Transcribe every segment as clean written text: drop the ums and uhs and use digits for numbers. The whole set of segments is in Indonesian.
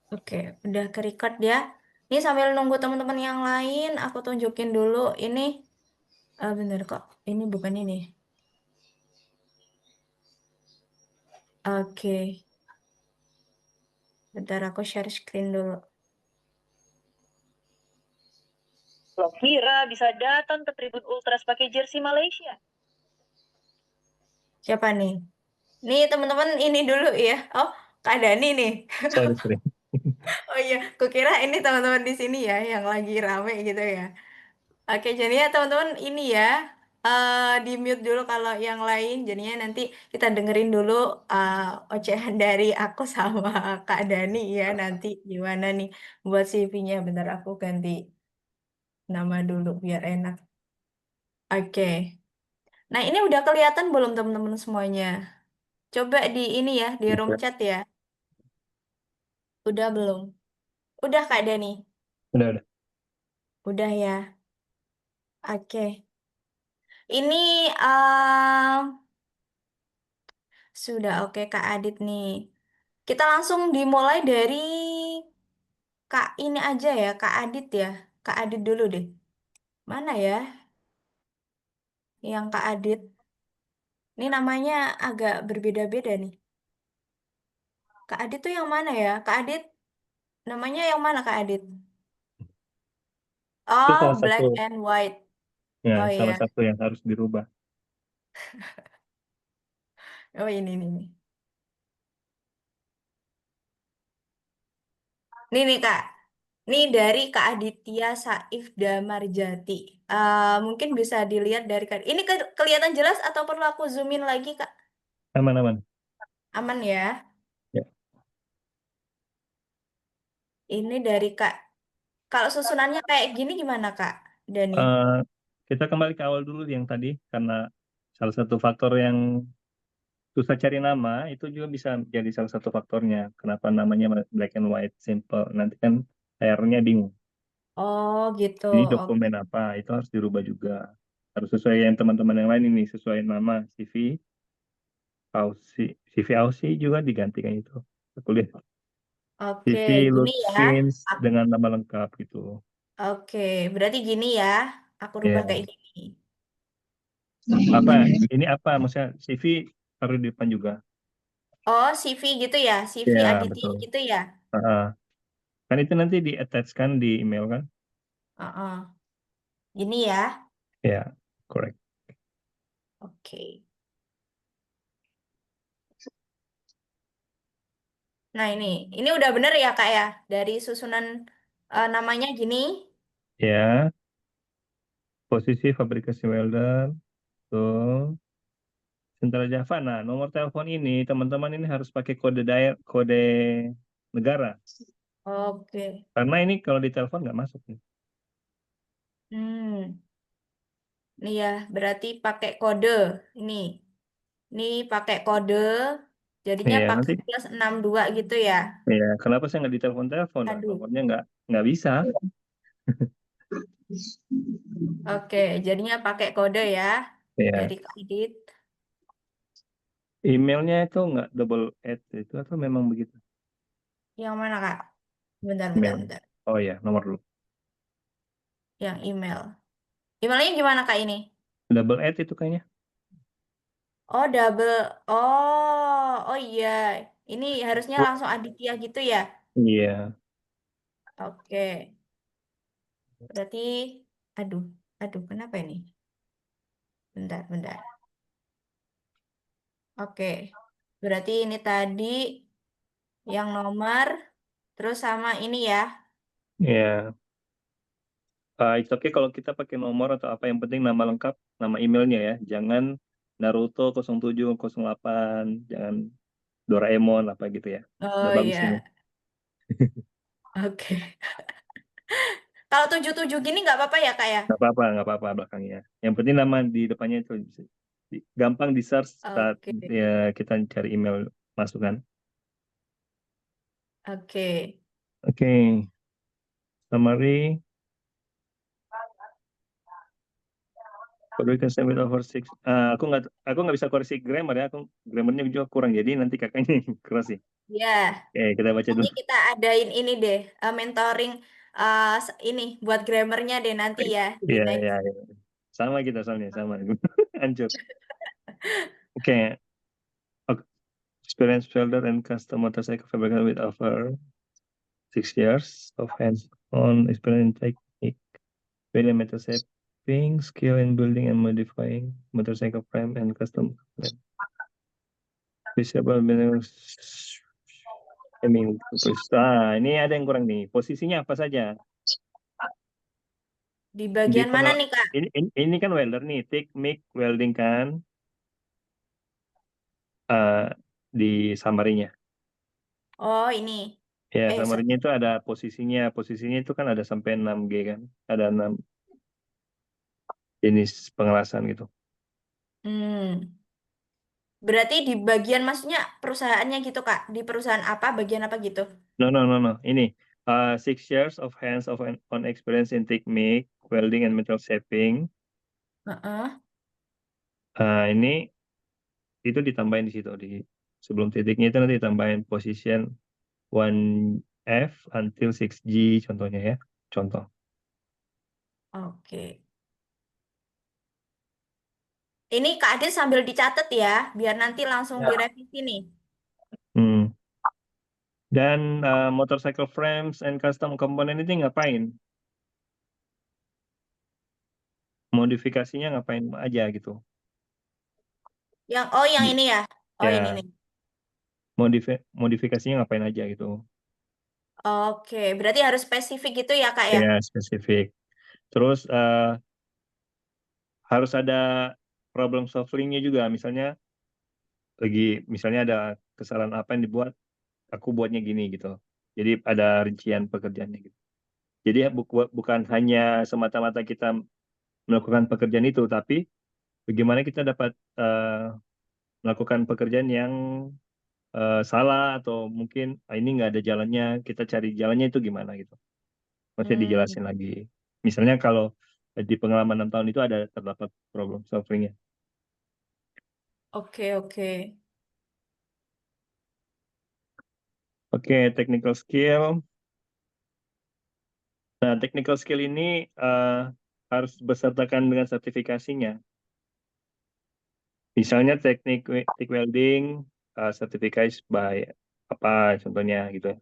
Oke, udah ke record ya. Ini sambil nunggu teman-teman yang lain, aku tunjukin dulu ini. Bener kok, ini bukan ini. Oke, bentar aku share screen dulu. Lo kira bisa datang ke Tribun Ultras pakai jersey Malaysia? Siapa nih? Nih teman-teman ini dulu ya. Oh, Kak Dani nih. Sorry, sorry. Oh iya, kukira ini teman-teman di sini ya yang lagi rame gitu ya. Oke, jadinya teman-teman ini ya, di mute dulu kalau yang lain. Jadinya nanti kita dengerin dulu ocehan dari aku sama Kak Dani ya. Nanti gimana nih buat CV-nya. Bentar aku ganti nama dulu biar enak. Oke. Nah, ini udah kelihatan belum teman-teman semuanya? Coba di ini ya, di room Udah, chat ya. Udah belum? Udah Kak Dani? udah. Udah ya. Oke. Ini sudah oke Kak Adit nih. Kita langsung dimulai dari Kak ini aja ya, Kak Adit ya. Kak Adit dulu deh. Mana ya yang Kak Adit? Ini namanya agak berbeda-beda nih. Kak Adit tuh yang mana ya? Kak Adit, namanya yang mana Kak Adit? Itu salah Oh, satu, black and white. ya, Oh salah iya. satu yang harus dirubah. Oh ini nih. Nih Kak. Ini dari Kak Aditya Saif Damarjati. Mungkin bisa dilihat dari Kak. Ini kelihatan jelas atau perlu aku zoomin lagi Kak? Aman-aman. Aman ya. Ya. Ini dari Kak. Kalau susunannya kayak gini gimana Kak Dani? Eh, kita kembali ke awal dulu yang tadi, karena salah satu faktor yang susah cari nama, itu juga bisa jadi salah satu faktornya. Kenapa namanya black and white, simple. Nanti kan layarnya bingung. Oh gitu. Ini Oke. dokumen apa, itu harus dirubah juga. Harus sesuai yang teman-teman yang lain ini, sesuai nama, CV, Aussie. CV Aussie juga digantikan itu. Aku lihat. Oke, CV gini ya. Lutfins Ak- dengan nama lengkap gitu. Oke, berarti gini ya. Aku rubah kayak Ya. gini. Apa? Ini apa? Maksudnya CV taruh di depan juga. Oh, CV gitu ya. CV Ya, Aditya betul. gitu ya. Ah, kan itu nanti di attach kan di email kan? Heeh. Gini ya. Ya, correct. Oke. Nah, ini udah bener ya Kak ya. Dari susunan namanya gini. Ya, posisi fabrikasi welder. Tuh. Sentra Java. Nah, nomor telepon ini teman-teman ini harus pakai kode kode negara. Oke. Karena ini kalau di telepon nggak masuk nih. Hmm. Nih ya, berarti pakai kode. Ini. Ini pakai kode. Jadinya Iya, pakai nanti +62 gitu ya. ya kenapa saya nggak ditelepon-telepon? Nah, Aduh. nomornya nggak bisa. Oke, jadinya pakai kode ya Ya, dari Kak Adit. emailnya itu nggak double add itu atau memang begitu Yang mana Kak? Bentar, bentar, emailnya? bentar. Oh ya, nomor dulu. Yang email. Emailnya gimana Kak ini? Double add itu kayaknya. Oh, double. Oh iya. Ini harusnya langsung Aditya gitu ya. Iya. Oke. Berarti, aduh, aduh, kenapa ini? Bentar, bentar. Oke. Berarti ini tadi yang nomor, terus sama ini ya. Iya. It's okay kalau kita pakai nomor atau apa yang penting nama lengkap, nama emailnya ya. Jangan Naruto 0708, jangan Doraemon apa gitu ya. Oh Udah bagus ini. iya, oke. Kalau 77 gini nggak apa-apa ya, Kak ya? Nggak apa-apa belakangnya. Yang penting nama di depannya itu gampang di search saat Oke, ya, kita cari email masukan. oke. Oke, summary. Product estimate over six. Aku nggak bisa koreksi grammar ya. Grammarnya juga kurang. Jadi nanti kakaknya yang koreksi. Ya, Oke, kita baca nanti dulu. kita adain ini deh, mentoring ini buat grammarnya deh nanti ya di Iya, iya, next. iya. Sama kita soalnya, sama. Hancur. Oke. Experience builder and custom motorcycle fabricator with over 6 years of hands-on experience in technique, millimeter shaping, skill in building and modifying motorcycle frame and custom component. Visible ini ada yang kurang nih. Posisinya apa saja? Di Di bagian mana nih, Kak? ini kan welder nih, TIG, MIG, welding kan eh, di summary-nya. Oh, ini. Ya, Sorry. summary-nya itu ada posisinya. Posisinya itu kan ada sampai 6G kan. Ada 6 jenis pengelasan gitu. Hmm. Berarti di bagian maksudnya perusahaannya gitu, Kak? Di perusahaan apa, bagian apa gitu? No, no, no, no. Ini 6 years of on experience in TIG, MIG, welding and metal shaping. Heeh. Ini itu ditambahin di situ di sebelum titiknya itu nanti ditambahin position 1F until 6G contohnya ya. Contoh. Oke. Ini Kak Adit sambil dicatat ya, biar nanti langsung Ya. direvisi nih. Hmm. Dan motorcycle frames and custom component ini ngapain? Modifikasinya ngapain aja gitu. Yang Di- ini ya. Oh, ini Ya, nih. modifikasinya ngapain aja gitu. Oke, berarti harus spesifik gitu ya, Kak ya? Ya, spesifik. Terus harus ada problem solvingnya juga. Misalnya ada kesalahan apa yang dibuat, aku buatnya gini gitu. Jadi ada rincian pekerjaannya gitu. Jadi ya bukan hanya semata-mata kita melakukan pekerjaan itu, tapi bagaimana kita dapat melakukan pekerjaan yang salah atau mungkin ini nggak ada jalannya, kita cari jalannya itu gimana gitu. Maksudnya Hmm, dijelasin lagi. Misalnya kalau di pengalaman 6 tahun itu ada terdapat problem solvingnya. oke, oke. Oke, technical skill. Nah, technical skill ini harus besertakan dengan sertifikasinya. Misalnya TIG welding, certified by apa contohnya gitu ya.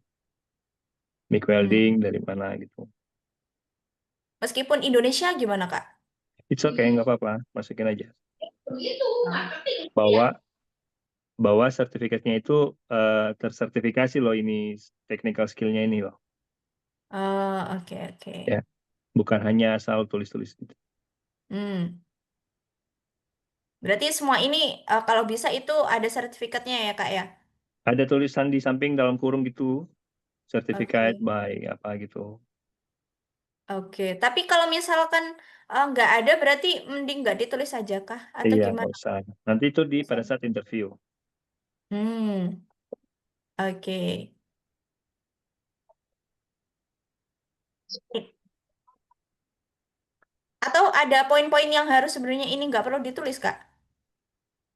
MIG welding Hmm. dari mana gitu. Meskipun Indonesia gimana, Kak? It's okay, nggak apa-apa, masukin aja. Hmm. Bawa bawa sertifikatnya itu tersertifikasi loh ini technical skill-nya ini loh. Oh, oke, oke. Ya, bukan hanya asal tulis-tulis gitu. Hmm. Berarti semua ini kalau bisa itu ada sertifikatnya ya, Kak ya? Ada tulisan di samping dalam kurung gitu, certificate Oke. by apa gitu. Oke, tapi kalau misalkan nggak ada, berarti mending nggak ditulis saja kah? Atau Iya, nggak gimana? usah. Nanti itu pada saat interview. Hmm, oke. Atau ada poin-poin yang harus sebenarnya ini nggak perlu ditulis, Kak?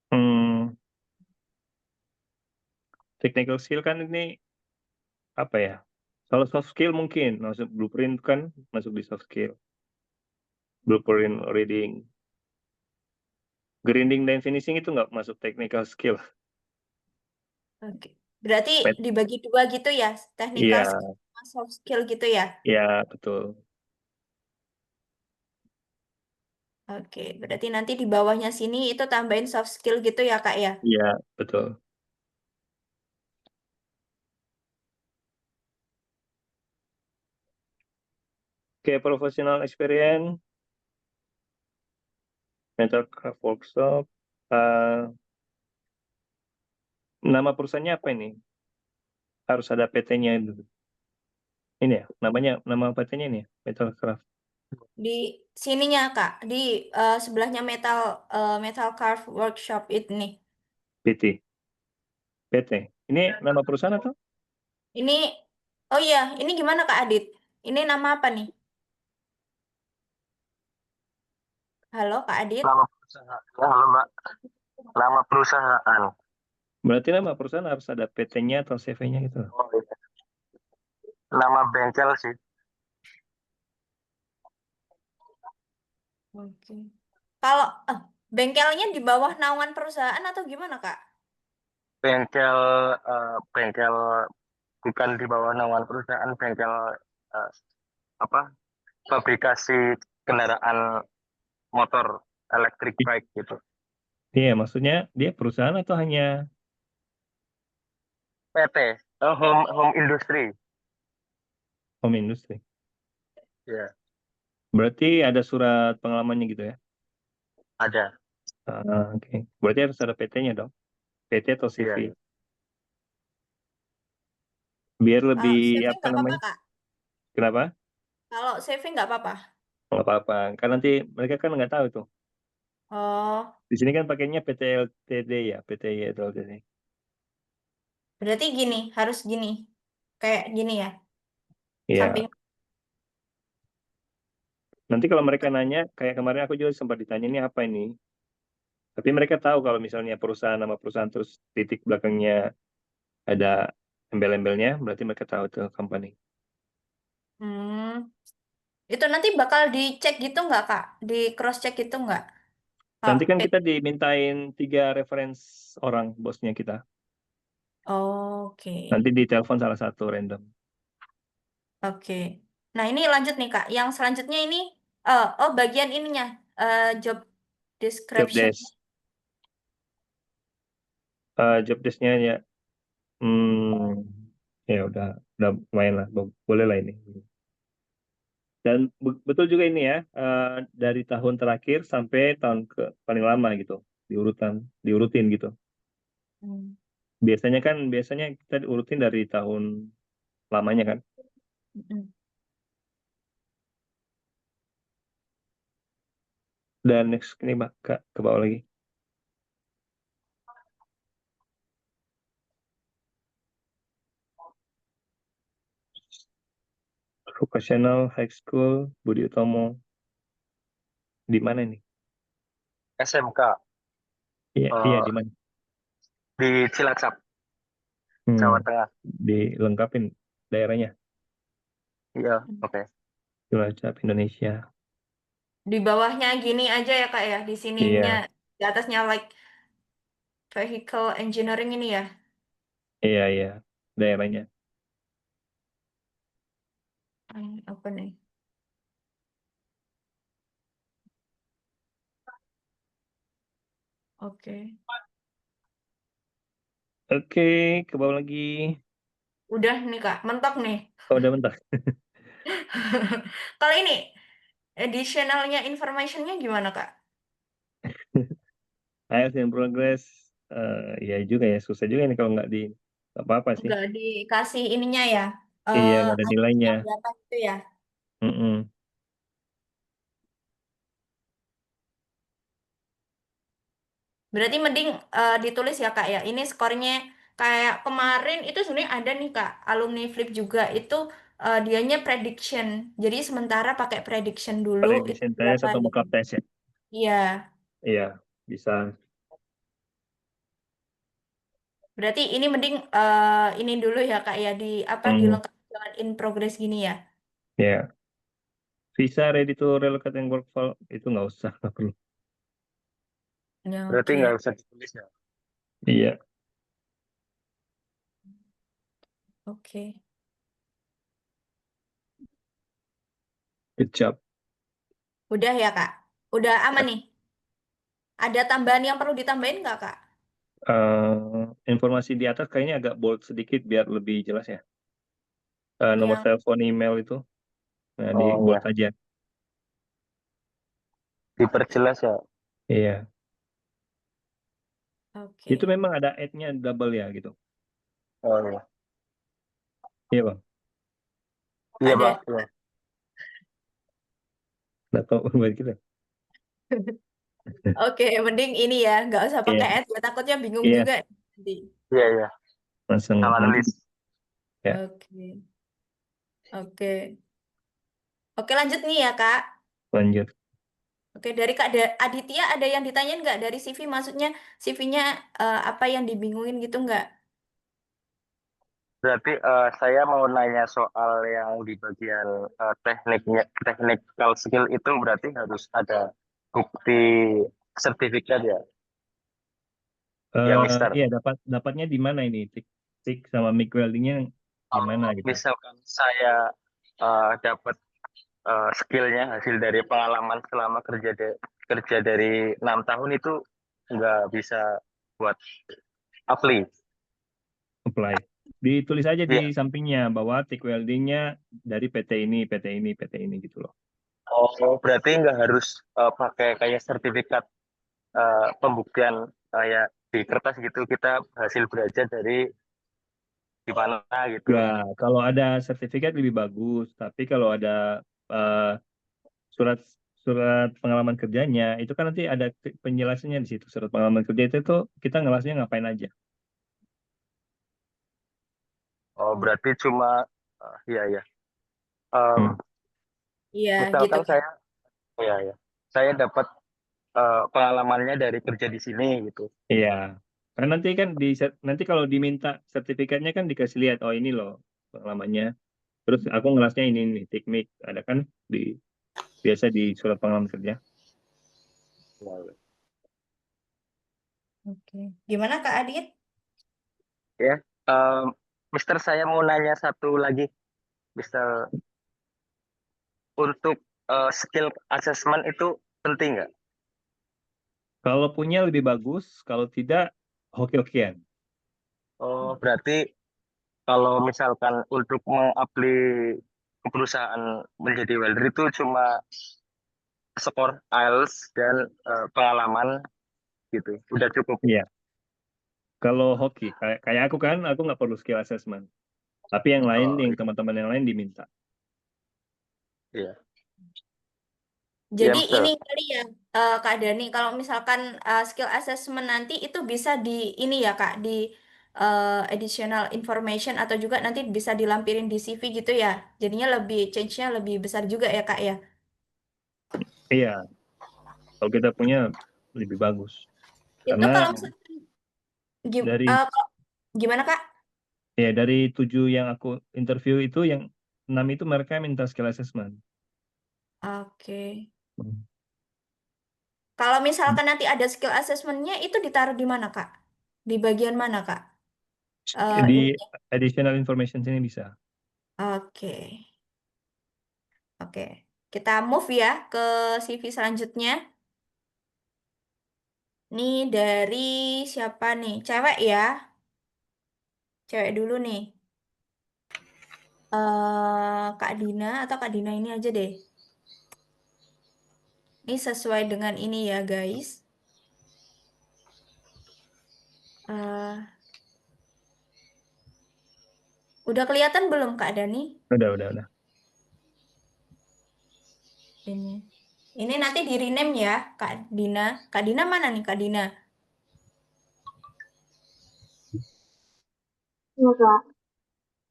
Hmm, technical skill kan ini apa ya? Kalau soft skill mungkin, masuk blueprint kan masuk di soft skill. Blueprint reading, grinding dan finishing itu nggak masuk technical skill. Oke. Berarti Met- dibagi dua gitu ya, technical Iya, skill sama soft skill gitu ya? iya betul. Oke, berarti nanti di bawahnya sini itu tambahin soft skill gitu ya, Kak ya? Iya, betul. Oke, professional experience, mental craft workshop. Eh, Nama perusahaannya apa ini? Harus ada PT-nya dulu. Ini ya, nama PT-nya ini ya, Metal Craft Di sininya, Kak, di sebelahnya Metal Carve Workshop ini. PT. PT. Ini nama perusahaan atau? Ini, oh iya, ini gimana Kak Adit? Ini nama apa nih? Halo Kak Adit. Nama perusahaan. Ya, halo Mbak. Nama perusahaan. Berarti nama perusahaan harus ada PT-nya atau CV-nya gitu loh. Oh, iya. Nama bengkel sih. Oke. Kalau bengkelnya di bawah naungan perusahaan atau gimana Kak? Bengkel bengkel bukan di bawah naungan perusahaan, bengkel eh, apa? Fabrikasi kendaraan motor electric bike gitu. Iya, maksudnya dia perusahaan atau hanya PT, home industry. home industry? Ya, Berarti ada surat pengalamannya gitu ya? ada. Oke. Berarti harus ada PT-nya dong. PT atau CV. Iya, iya. Biar lebih, Kalau saving apa nggak apa-apa namanya? Kak? Kenapa? Kalau saving nggak apa-apa. Nggak apa-apa. Kan nanti mereka kan nggak tahu tuh. Oh, Di sini kan pakainya PT LTD ya, PT LTD. berarti gini, harus gini. Kayak gini ya. Iya. Samping. Nanti kalau mereka nanya, kayak kemarin aku juga sempat ditanya ini apa ini. Tapi mereka tahu kalau misalnya perusahaan nama perusahaan terus titik belakangnya ada embel-embelnya, berarti mereka tahu itu company. Hmm, itu nanti bakal dicek gitu nggak Kak? Di cross check gitu nggak? Kak, Nanti kan kita dimintain 3 reference orang bosnya kita. Oke, Nanti ditelepon salah satu random. oke. Nah ini lanjut nih Kak. Yang selanjutnya ini, oh bagian ininya, job Job description. desk. Job desk-nya ya, ya udah lumayan lah, boleh lah ini. Dan betul juga ini ya, dari tahun terakhir sampai tahun ke paling lama gitu, diurutin gitu. Hmm. Biasanya kita diurutin dari tahun lamanya kan. Mm-mm. Dan next ini Mbak, ke bawah lagi. Vocational High School Budi Utomo. Di mana ini? SMK Iya, iya eh, di mana? di Cilacap, Hmm, Jawa Tengah. dilengkapin daerahnya. Iya, oke. Cilacap, Indonesia. Di bawahnya gini aja ya Kak ya. Di sininya, Iya, di atasnya like vehicle engineering ini ya. iya, iya. Daerahnya. Apa nih? Oke. Oke, ke bawah lagi. Udah nih Kak, mentok nih. Oh, udah bentar. Kalau ini, additionalnya informationnya gimana Kak? IELTS in progress. Ya juga ya, susah juga ini kalau nggak di nggak apa-apa sih. Nggak dikasih ininya ya. Iya, nggak ada nilainya. Yang di atas itu ya. Mm-mm. Berarti mending ditulis ya Kak ya. Ini skornya kayak kemarin itu sebenarnya ada nih Kak, alumni Flip juga itu dianya prediction. Jadi sementara pakai prediction dulu itu Prediction test berapa atau gitu. mock-up test ya? Iya. Iya, bisa. Berarti ini mending ini dulu ya Kak ya di apa Hmm, dilengkapi dengan in progress gini ya. ya. Visa ready to relocate and work for itu nggak usah, nggak perlu. Ya, Berarti oke. nggak usah ditulis ya. Iya, Oke. good job. Udah ya Kak. Udah aman nih. Ada tambahan yang perlu ditambahin nggak Kak? Informasi di atas kayaknya agak bold sedikit biar lebih jelas ya. Nomor Yang telepon, email itu, nah di Oh bold iya, aja. diperjelas ya. Iya, itu oke. memang ada ad-nya double ya gitu. Oh iya. Iya bang, Iya, Bang. Ada. Iya. nggak tahu buat kita. Oke, mending ini ya, nggak usah pakai Iya, ad, ya, takutnya bingung iya, juga nanti. Iya, iya. langsung Sama nanti nulis. ya. Oke, oke, oke lanjut nih ya Kak. Lanjut. Oke, dari Kak Aditya ada yang ditanyain nggak dari CV? Maksudnya CV-nya apa yang dibingungin gitu nggak? Berarti saya mau nanya soal yang di bagian tekniknya, technical skill itu berarti harus ada bukti sertifikat ya, Mister. Iya, dapatnya di mana ini? Tik sama MIG weldingnya gimana Kalau gitu? misalkan saya dapat skillnya hasil dari pengalaman selama kerja dari 6 tahun itu nggak bisa buat apply. Apply. Ditulis aja di Iya. sampingnya bahwa TIG weldingnya dari PT ini, PT ini, PT ini gitu loh. Oh, berarti nggak harus pakai kayak sertifikat pembuktian kayak di kertas gitu kita hasil belajar dari di mana gitu. Ya, kalau ada sertifikat lebih bagus. Tapi kalau ada eh, surat surat pengalaman kerjanya, itu kan nanti ada penjelasannya di situ. Surat pengalaman kerja itu tuh kita ngelasnya ngapain aja. Oh, Oh, berarti cuma iya ya. Em, Hmm. iya, gitu misalkan Kak. ya, saya dapat pengalamannya dari kerja di sini gitu. Iya. Karena nanti kan nanti kalau diminta sertifikatnya kan dikasih lihat, oh ini loh pengalamannya. Terus aku ngelasnya ini nih, teknik ada kan di biasa di surat pengalaman kerja. Oke. Gimana Kak Adit? Ya, em, Mister saya mau nanya satu lagi, Mister, untuk skill assessment itu penting nggak? Kalau punya lebih bagus, kalau tidak oke-okean. Oh, berarti kalau misalkan untuk mengapli ke perusahaan menjadi welder itu cuma skor IELTS dan pengalaman gitu, udah cukup. Iya. Kalau hoki, kayak aku nggak perlu skill assessment. Tapi yang lain, Oh yang teman-teman yang lain diminta. iya, iya Jadi ini Mister. kali ya Kak Dani, kalau misalkan skill assessment nanti itu bisa di ini ya Kak, di additional information atau juga nanti bisa dilampirin di CV gitu ya. Jadinya lebih change-nya lebih besar juga ya Kak ya. Iya, kalau kita punya lebih bagus. Itu Karena kalau misalkan dari gimana Kak? dari 7 yang aku interview itu, yang 6 itu mereka minta skill assessment. Oke. Hmm. Kalau misalkan nanti ada skill assessment-nya itu ditaruh di mana Kak? Di bagian mana Kak? Di Ini. additional information sini bisa. Oke. Oke. Kita move ya ke CV selanjutnya. Nih dari siapa nih? Cewek ya? Cewek dulu nih. Kak Dina atau Kak Dina ini aja deh. Ini sesuai dengan ini ya guys. Eh, udah kelihatan belum Kak Dani? Udah. Ini. Ini nanti di rename ya Kak Dina. Kak Dina mana nih Kak Dina? Iya, Kak.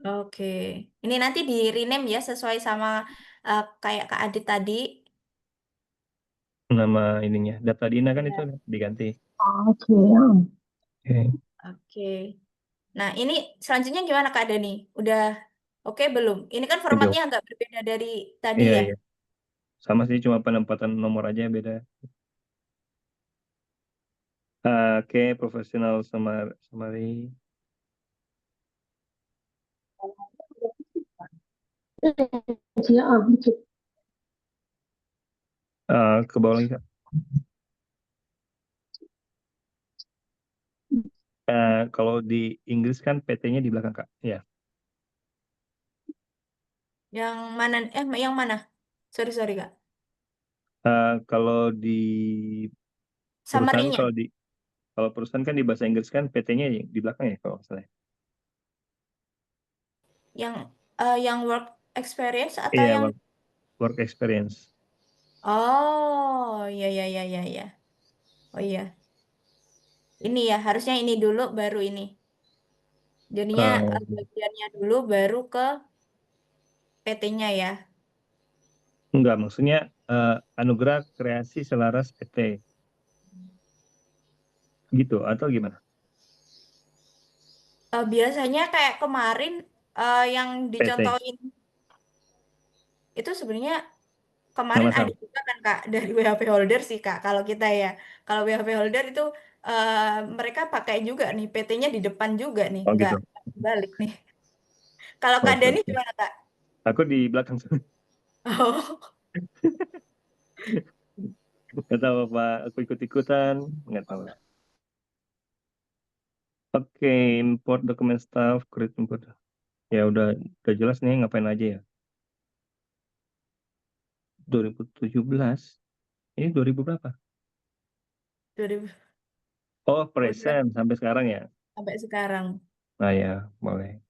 Oke. Ini nanti di rename ya sesuai sama kayak Kak Adit tadi. Nama ininya. Data Dina kan itu Iya. diganti. Oke. Oke. Oke. Nah, ini selanjutnya gimana Kak Dani? Udah oke belum? Ini kan Oke. formatnya agak berbeda dari tadi Iya, ya. iya. Sama sih, cuma penempatan nomor aja beda. Oke, profesional summary. Iya, betul. Ke bawah lagi, Kak. Kalau di Inggris kan PT-nya di belakang, Kak. Ya. Yang mana? Yang mana? Sorry, sorry Kak. Kalau di perusahaan, Summary-nya. kalau perusahaan kan di bahasa Inggris kan PT-nya di belakang ya kalau nggak salah. Yang yang work experience atau Iya, yang work experience. Oh, ya ya ya ya ya. Oh iya. Ini ya, harusnya ini dulu baru ini. Jadinya Eh, bagiannya dulu baru ke PT-nya ya. enggak, maksudnya anugerah kreasi selaras PT gitu atau gimana? Biasanya kayak kemarin yang PT dicontohin itu sebenarnya nggak kemarin ada masalah. juga kan Kak dari WHP holder sih Kak. Kalau kita ya, kalau WHP holder itu eh, mereka pakai juga nih PT-nya di depan juga nih, Oh nggak gitu. balik nih. Kalau Kak Oke Dani oke. gimana Kak? Aku di belakang. Oh, Nggak tahu apa aku ikut-ikutan, nggak tahu. Oke, import dokumen staff, create import. Ya udah jelas nih ngapain aja ya. 2017. Ini 2000 berapa? 2000 Oh, udah present sampai sekarang ya. sampai sekarang. Nah ya, boleh.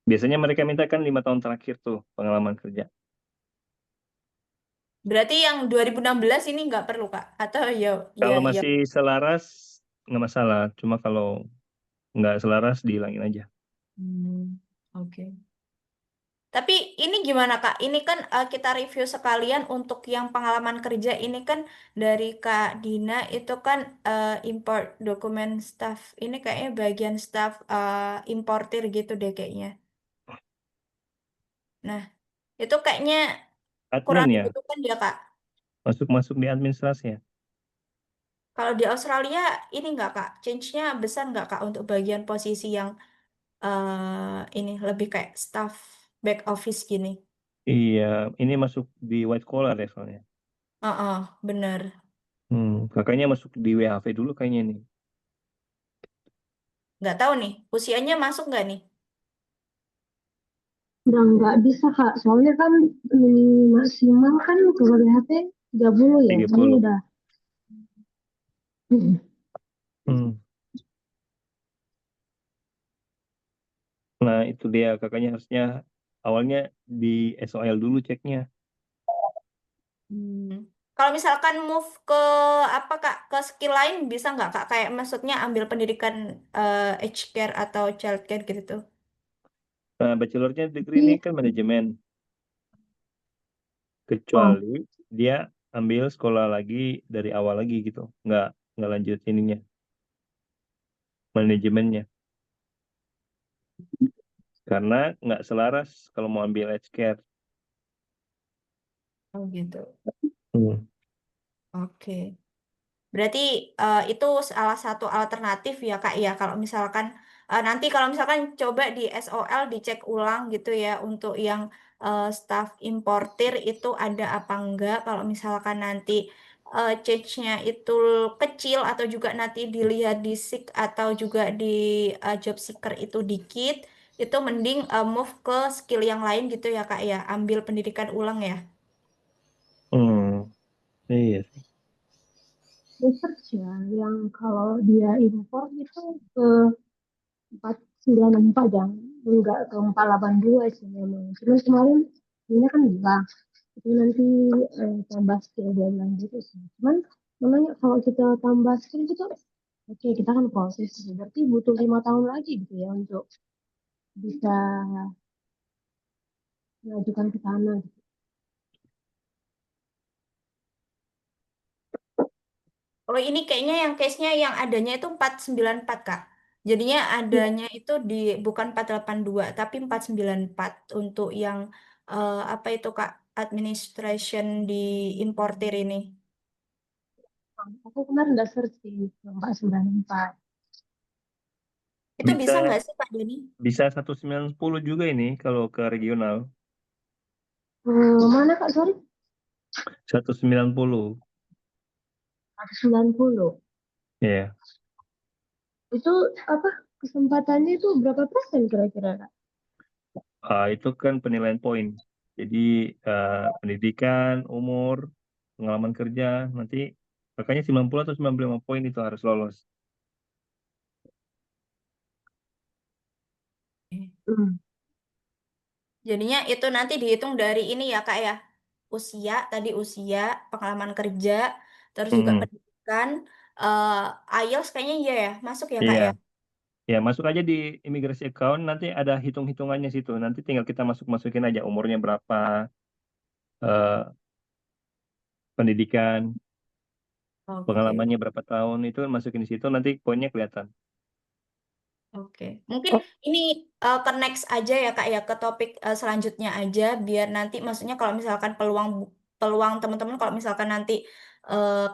Biasanya mereka minta kan 5 tahun terakhir tuh pengalaman kerja. Berarti yang 2016 ini nggak perlu Kak? Atau ya ya Kalau ya. masih selaras nggak masalah. Cuma kalau nggak selaras dihilangin aja. Hmm, oke. Tapi ini gimana Kak? Ini kan kita review sekalian untuk yang pengalaman kerja ini kan dari Kak Dina itu kan import dokumen staff. Ini kayaknya bagian staff importir gitu deh kayaknya. Nah, itu kayaknya kurang Admin ya, dibutuhkan ya Kak. masuk-masuk di administrasi ya. Kalau di Australia ini nggak Kak? Change-nya besar nggak Kak untuk bagian posisi yang ini lebih kayak staff back office gini? Iya, ini masuk di white collar ya soalnya. Bener. Kakaknya masuk di WHV dulu kayaknya nih. Nggak tahu nih, usianya masuk nggak nih? Udah nggak bisa Kak, soalnya kan maksimal kan kalau di HP 30 ya, ini 30. udah. Hmm. Nah, itu dia kakaknya harusnya awalnya di SOL dulu ceknya. Hmm. Kalau misalkan move ke apa Kak, ke skill lain bisa nggak Kak? Kayak maksudnya ambil pendidikan aged care atau child care gitu tuh. Nah, bachelornya degree ini Tapi, kan manajemen, oh, kecuali dia ambil sekolah lagi dari awal lagi gitu, nggak lanjut ininya manajemennya, karena nggak selaras kalau mau ambil healthcare. Oh gitu. Hmm. Oke. Berarti itu salah satu alternatif ya Kak ya. Kalau misalkan nanti kalau misalkan coba di SOL dicek ulang gitu ya untuk yang staff importir itu ada apa enggak. Kalau misalkan nanti change-nya itu kecil atau juga nanti dilihat di SIK atau juga di job seeker itu dikit, itu mending move ke skill yang lain gitu ya Kak ya. Ambil pendidikan ulang ya. Hmm. Iya sih. research ya, yang kalau dia import itu ke 494 yang enggak ke 482 sih memang. Cuma kemarin ini kan bilang itu nanti tambah skill dia bilang gitu sih. Cuman namanya kalau kita tambah skill gitu, oke kita kan proses sih. Berarti butuh 5 tahun lagi gitu ya untuk bisa mengajukan ke sana gitu. Oh ini kayaknya yang case-nya yang adanya itu 494 Kak. Jadinya Iya, adanya itu di bukan 482 tapi 494 untuk yang apa itu Kak administration di importir ini. aku kemarin udah search sih 494. Itu bisa Bisa nggak sih Pak Deni? bisa 1910 juga ini kalau ke regional. Mana Kak, sorry? 190. 90. Ya. Itu apa kesempatannya itu berapa persen kira-kira Kak? Itu kan penilaian poin. Jadi pendidikan, umur, pengalaman kerja, nanti kakaknya 90 atau 95 poin itu harus lolos. Hmm. Jadinya itu nanti dihitung dari ini ya Kak ya. Usia, tadi usia, pengalaman kerja, terus juga Mm-mm. pendidikan, IELTS kayaknya iya ya, masuk ya Kak Iya, ya. ya masuk aja di imigrasi account, nanti ada hitung-hitungannya situ. Nanti tinggal kita masuk-masukin aja umurnya berapa, eh, pendidikan, Oke. pengalamannya berapa tahun, itu masukin di situ nanti poinnya kelihatan. Oke, mungkin Oh, ini ke next aja ya Kak ya, ke topik selanjutnya aja biar nanti maksudnya kalau misalkan peluang peluang teman-teman kalau misalkan nanti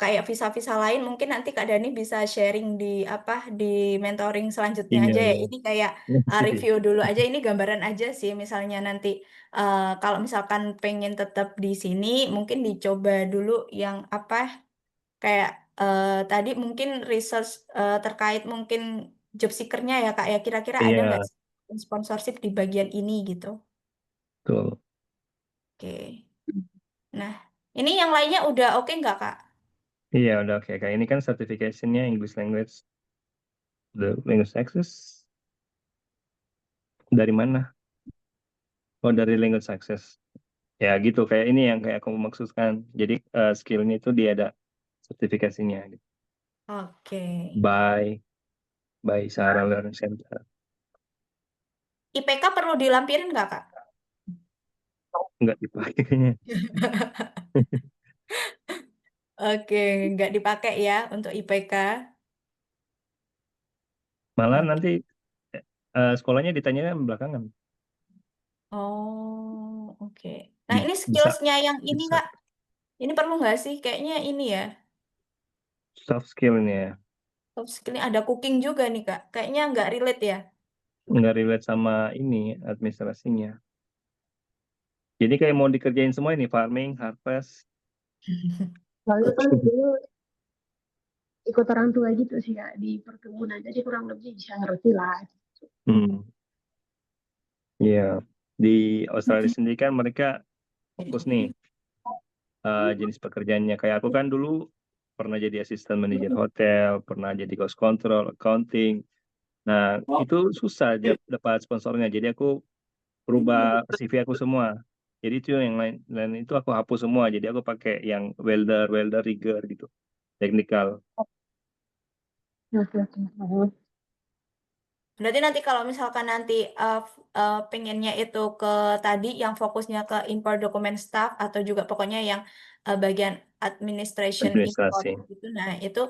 kayak visa-visa lain mungkin nanti Kak Dani bisa sharing di apa di mentoring selanjutnya Iya, aja ya. iya. Ini kayak review dulu aja, ini gambaran aja sih misalnya nanti kalau misalkan pengen tetap di sini mungkin dicoba dulu yang apa kayak tadi mungkin research terkait mungkin job seeker-nya ya Kak ya kira-kira ada nggak Iya, sih sponsorship di bagian ini gitu. betul. Oke. Nah, ini yang lainnya udah oke nggak Kak? Iya, udah oke. Kayak ini kan certification-nya English Language, the Language Access. Dari mana? Oh, dari Language Access. Ya gitu, kayak ini yang kayak aku maksudkan. Jadi skill-nya itu dia ada sertifikasinya. Gitu. Oke. By Sahara Learning Center. IPK perlu dilampirin nggak Kak? Nggak dipakai kayaknya. Oke, nggak dipakai ya untuk IPK. Malah Oke. nanti sekolahnya ditanya belakangan. Oh, oke. Nah, ini Bisa, skills-nya yang ini bisa. Kak, ini perlu nggak sih? Kayaknya ini ya, Soft skill-nya. soft skill-nya ada cooking juga nih Kak. Kayaknya nggak relate ya. Nggak relate sama ini administrasinya. Jadi kayak mau dikerjain semua ini, farming, harvest. soalnya kan dulu ikut orang tua gitu sih ya di perkebunan, jadi kurang lebih bisa ngerti lah. Hmm, iya. Di Australia sendiri kan mereka fokus nih jenis pekerjaannya. Kayak aku kan dulu pernah jadi asisten manajer hotel, pernah jadi cost control, accounting. Nah, itu susah dapat sponsornya. Jadi aku berubah CV aku semua. Jadi itu yang lain itu aku hapus semua. Jadi aku pakai yang welder, rigger gitu, teknikal. Oke, oke. Oh, Berarti nanti kalau misalkan nanti pengennya itu ke tadi yang fokusnya ke import dokumen staff atau juga pokoknya yang bagian administration import Administrasi. gitu. Nah, itu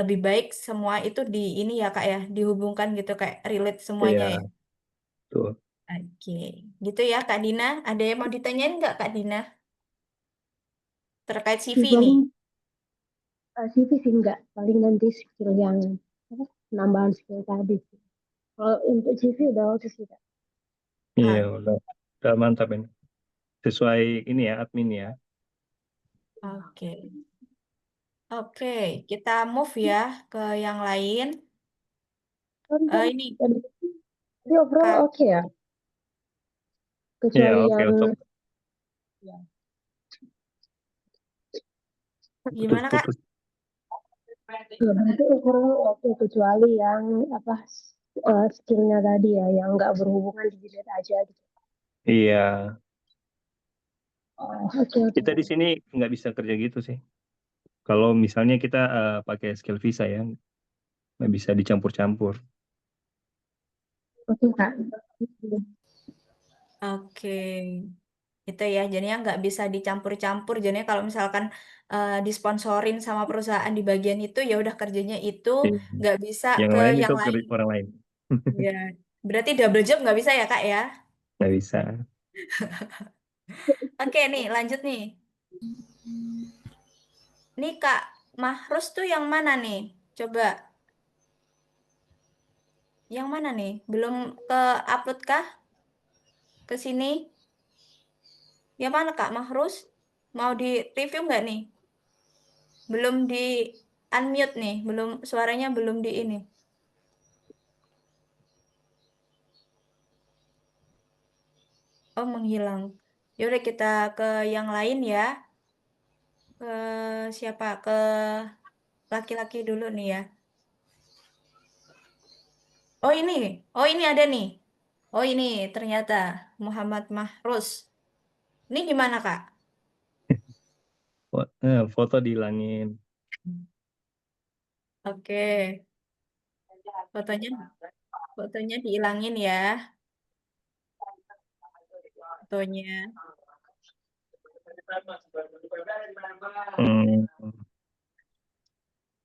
lebih baik semua itu di ini ya Kak ya, dihubungkan gitu kayak relate semuanya ya. Iya, tuh. Oke. Gitu ya Kak Dina. Ada yang mau ditanyain nggak Kak Dina terkait CV nih? paling CV sih enggak, paling nanti skill yang apa, penambahan skill tadi. Kalau untuk CV udah oke sih Kak. Iya, Ah, udah mantap ini. Sesuai ini ya, admin ya. oke. Oke, kita move ya ke yang lain. Ini Tadi tadi overall Kak, oke ya, Iya, kecuali oke yang untuk ya, gimana Kak? putus-putus. berarti overall oke kecuali yang apa skillnya tadi ya, yang nggak berhubungan di dilihat aja gitu. Iya, Oh, oke oke kita di sini nggak bisa kerja gitu sih. Kalau misalnya kita pakai skill visa ya, nggak bisa dicampur-campur. oke Kak. Oke, itu ya. Jadinya nggak bisa dicampur-campur. Jadinya kalau misalkan disponsorin sama perusahaan di bagian itu, ya udah kerjanya itu Iya. nggak bisa Yang ke lain itu yang lain. orang lain. Ya, berarti double job nggak bisa ya Kak ya? Nggak bisa. Oke nih, lanjut nih. Nih Kak, Mahrus tuh yang mana nih? Coba, yang mana nih? Belum ke upload kah ke sini? Yang mana Kak Mahrus? Mau di review nggak nih? Belum di unmute nih, belum suaranya belum di ini. Oh, menghilang. Yaudah kita ke yang lain ya. Ke siapa? Ke laki-laki dulu nih ya. Oh ini. Oh ini ada nih. Oh ini ternyata Muhammad Mahrus. Ini gimana Kak? Foto dihilangin. Oke. Fotonya fotonya dihilangin ya. Fotonya. Hmm,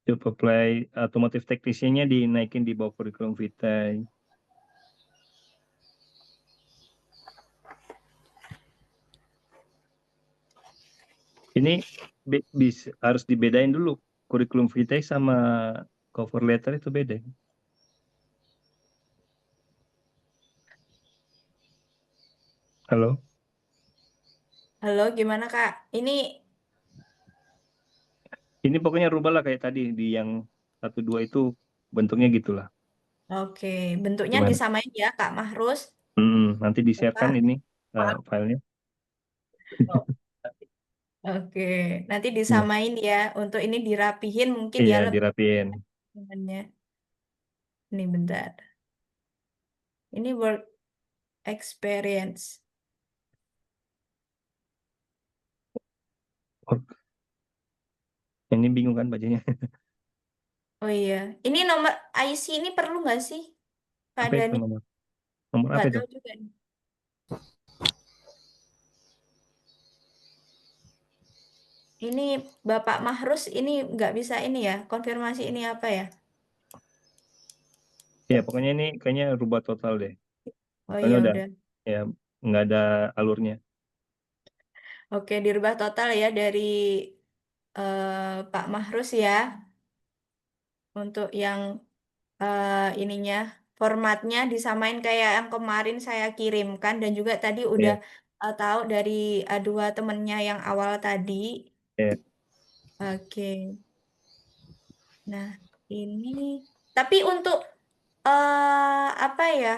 to apply automotive technician-nya dinaikin di bawah kurikulum vitae. Ini harus dibedain dulu kurikulum vitae sama cover letter itu beda. Halo, Halo, gimana Kak? Ini ini pokoknya rubahlah kayak tadi di yang 1 2 itu bentuknya gitulah. oke, bentuknya Gimana? disamain ya Kak Mahrus. Nanti di-share-kan Bapak. ini filenya. Oke, nanti Ya, disamain ya. Untuk ini dirapihin mungkin ya iya lebih dirapiin. temannya. Ini bentar. Ini work experience. Oh, ini bingung kan bacanya. Oh iya, ini nomor IC ini perlu nggak sih Kak Apa itu Dani? nomor? Nomor apa Nggak itu? tahu juga nih. Ini Bapak Mahrus ini nggak bisa ini ya, konfirmasi ini apa ya? Ya pokoknya ini kayaknya rubah total deh. Oh Soalnya iya udah udah. ya nggak ada alurnya. Oke, dirubah total ya dari Pak Mahrus ya untuk yang ininya formatnya disamain kayak yang kemarin saya kirimkan dan juga tadi udah Iya, tahu dari dua temennya yang awal tadi. iya. Oke. Nah, ini tapi untuk apa ya,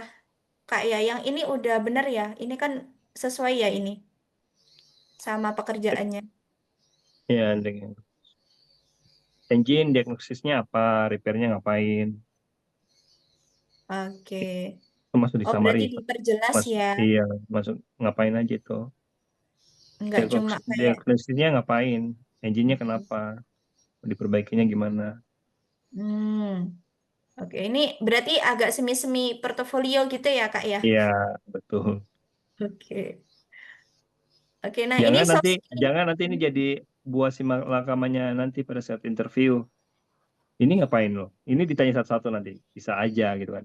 Kak ya, yang ini udah bener ya. Ini kan sesuai ya ini sama pekerjaannya. Iya, dengan engine diagnosisnya apa, repairnya ngapain, Oke. itu masuk di Oh, summary. berarti diperjelas Mas, ya. iya, masuk ngapain aja itu. Nggak cuma kayak Diagnosisnya ngapain, engine-nya kenapa, diperbaikinya gimana. hmm. Oke, ini berarti agak semi-semi portofolio gitu ya, Kak ya? Iya, betul. Oke. Oke, nah ini Jangan soft nanti, skill. jangan nanti ini jadi buah si malakamannya nanti pada saat interview. Ini ngapain loh? Ini ditanya satu-satu nanti, bisa aja gitu kan.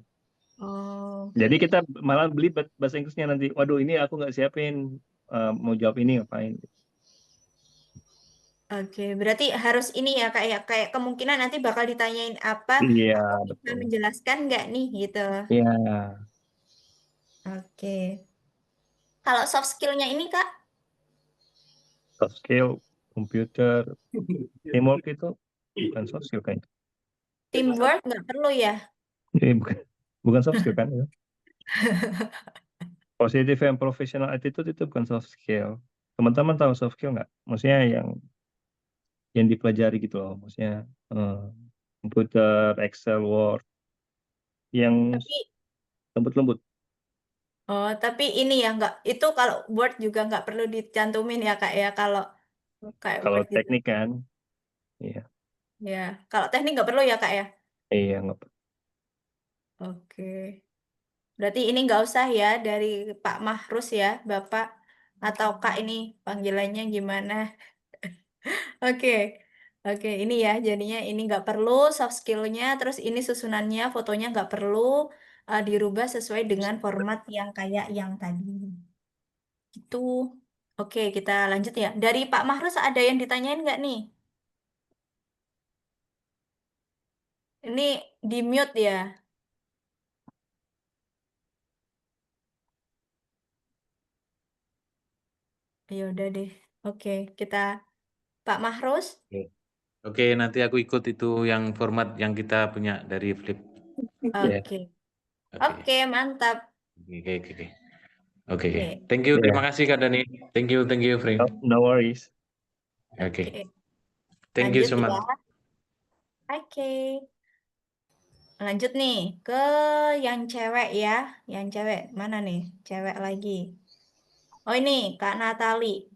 Jadi Oke. kita malah beli bahasa Inggrisnya nanti. Waduh, ini aku nggak siapin mau jawab ini ngapain? Oke, berarti harus ini ya, Kak ya. Kayak kemungkinan nanti bakal ditanyain apa, Iya, aku bisa betul. menjelaskan nggak nih gitu. Iya, Oke. Kalau soft skillnya ini, Kak, soft skill, komputer, teamwork itu bukan soft skill kan? teamwork nggak perlu ya? Bukan, bukan soft skill kan? Ya? Positive and professional attitude itu bukan soft skill. Teman-teman tahu soft skill nggak? Maksudnya yang dipelajari gitu loh. Maksudnya eh, komputer, Excel, Word, yang Tapi, lembut-lembut. oh, tapi ini ya nggak. Itu kalau Word juga nggak perlu dicantumin ya, Kak ya. Kalau kayak Kalau Word gitu. teknik kan, iya, Ya, kalau teknik nggak perlu ya, Kak ya. iya nggak. Oke. Berarti ini nggak usah ya dari Pak Mahrus ya, Bapak atau Kak ini panggilannya gimana? Oke, oke ini ya jadinya ini nggak perlu soft skillnya, terus ini susunannya fotonya nggak perlu dirubah sesuai dengan format yang kayak yang tadi. Itu. Oke, kita lanjut ya. Dari Pak Mahrus ada yang ditanyain nggak nih? Ini di mute ya. Ya udah deh. Oke, kita Pak Mahrus. Oke. Oke, nanti aku ikut itu yang format yang kita punya dari Flip. Iya, Oke, Oke. oke mantap. Oke, oke, oke. Oke, oke. Oke, Thank you, terima iya. kasih Kak Dani. Thank you, Frank. No, no worries. Oke, oke. thank you Lanjut so ya. much. Oke. Lanjut nih ke yang cewek ya. Yang cewek mana nih? Cewek lagi. Oh ini Kak Natali.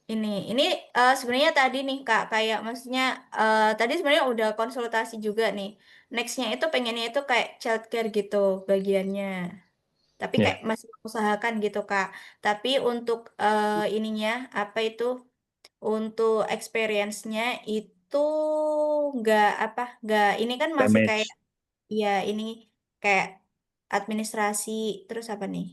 Ini sebenarnya tadi nih Kak kayak maksudnya tadi sebenarnya udah konsultasi juga nih. Nextnya itu pengennya itu kayak childcare gitu bagiannya. Tapi Ya, kayak masih mengusahakan gitu, Kak. Tapi untuk ininya apa itu untuk experience-nya itu nggak ini kan masih kayak damage. ya ini kayak administrasi terus apa nih?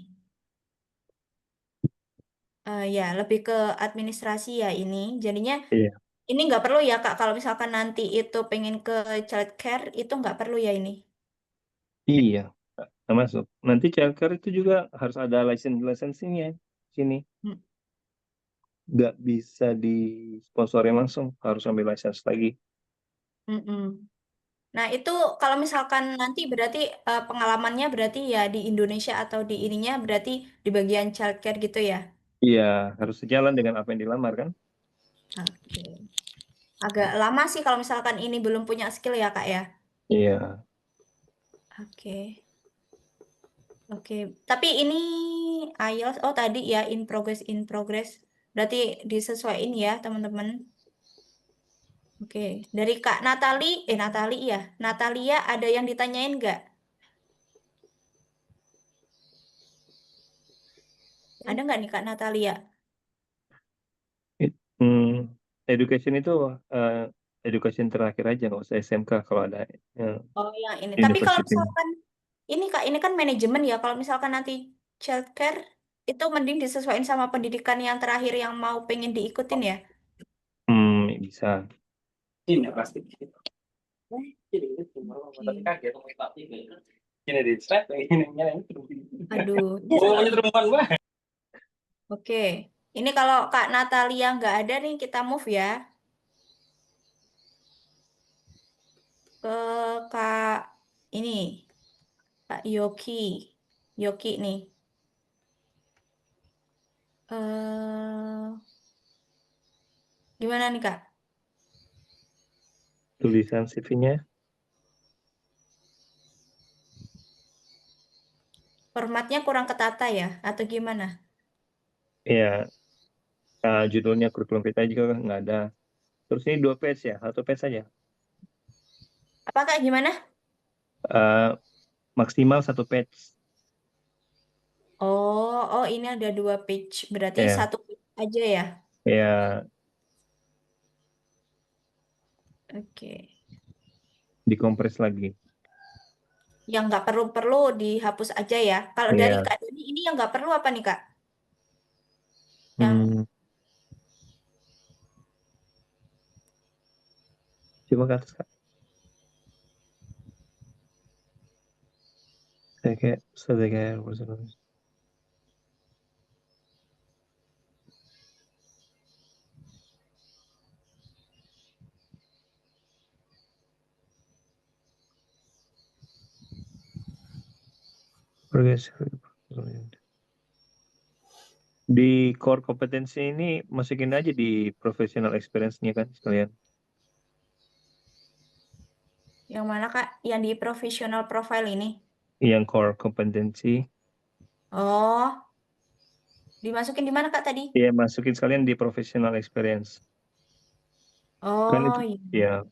Ya lebih ke administrasi ya ini. Jadinya Iya, ini nggak perlu ya Kak kalau misalkan nanti itu pengen ke childcare itu nggak perlu ya ini. iya, nggak masuk. Nanti childcare itu juga harus ada lisensinya sini. Hmm. Nggak bisa disponsorin langsung, harus ambil license lagi. Mm-mm. Nah, itu kalau misalkan nanti berarti pengalamannya berarti ya di Indonesia atau di ininya berarti di bagian childcare gitu ya. Iya, harus sejalan dengan apa yang dilamar kan? Oke. Agak lama sih kalau misalkan ini belum punya skill ya, Kak ya. Iya, Oke. Oke. Tapi ini IELTS oh tadi ya in progress. Berarti disesuaiin ya, teman-teman. Oke. Dari Kak Natali ya. Natalia ada yang ditanyain nggak? Ada nggak nih Kak Natalia? Hmm, education itu eh, education terakhir aja, nggak usah SMK kalau ada Oh, yang ini. Tapi kalau university. misalkan ini Kak, ini kan manajemen ya. Kalau misalkan nanti childcare itu mending disesuaikan sama pendidikan yang terakhir yang mau pengen diikutin ya. Bisa. Oke. Aduh. Oke. Ini kalau Kak Natalia nggak ada nih kita move ya ke Kak ini Kak Yoki. Yoki nih. Gimana nih Kak? Tulisan CV-nya, Formatnya kurang ketata ya atau gimana? ya judulnya kurikulum kita juga nggak ada. Terus ini 2 page ya, 1 page saja. Apa Kak gimana? Eh, Maksimal 1 page. Oh, ini ada 2 page. Berarti Ya, 1 page aja ya. ya Oke. dikompres lagi. Yang nggak perlu-perlu dihapus aja ya. Kalau dari Ya, Kak Dani ini yang nggak perlu apa nih Kak? Yang hmm, coba ke atas Kak. Saya kayak progress. Di core kompetensi ini masukin aja di professional experience-nya kan sekalian. yang mana Kak? Yang di professional profile ini. Yang core kompetensi, Oh, dimasukin di mana Kak tadi? ya masukin sekalian di professional experience. Kan Oh, itu, iya.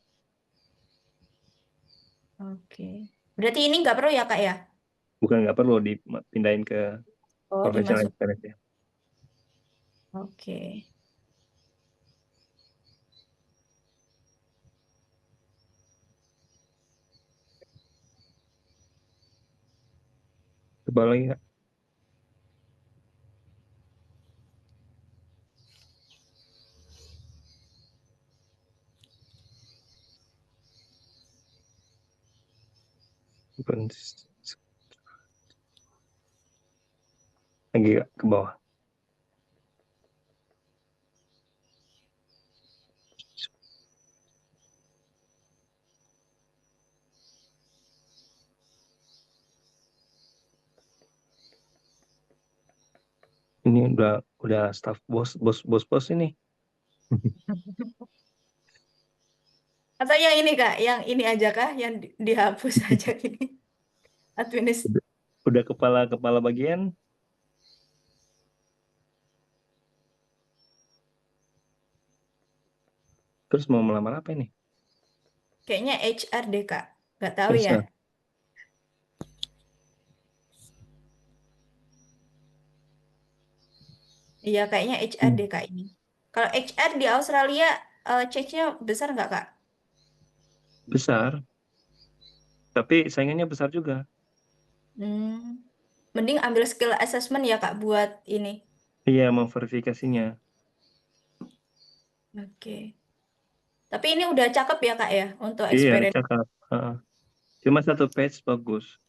ya Oke. Berarti ini nggak perlu ya Kak ya? bukan nggak perlu dipindahin ke Oh, professional dimasuk. experience ya. Oke. Coba lagi Kak. Bukan, lagi Kak, ke bawah. Ini udah staff bos ini. Atau yang ini Kak, yang ini aja Kah? Yang dihapus aja ini. Administ. Udah kepala bagian, terus mau melamar apa ini? Kayaknya HR deh Kak. Nggak tahu ya. HR. Iya, kayaknya HR Hmm. deh Kak ini. Kalau HR di Australia, change-nya besar nggak Kak? Besar, tapi saingannya besar juga. Hmm. Mending ambil skill assessment ya Kak buat ini. Iya, memverifikasinya. Oke. Tapi ini udah cakep ya Kak ya untuk Iya, experience. cakep. Heeh. Cuma satu page bagus.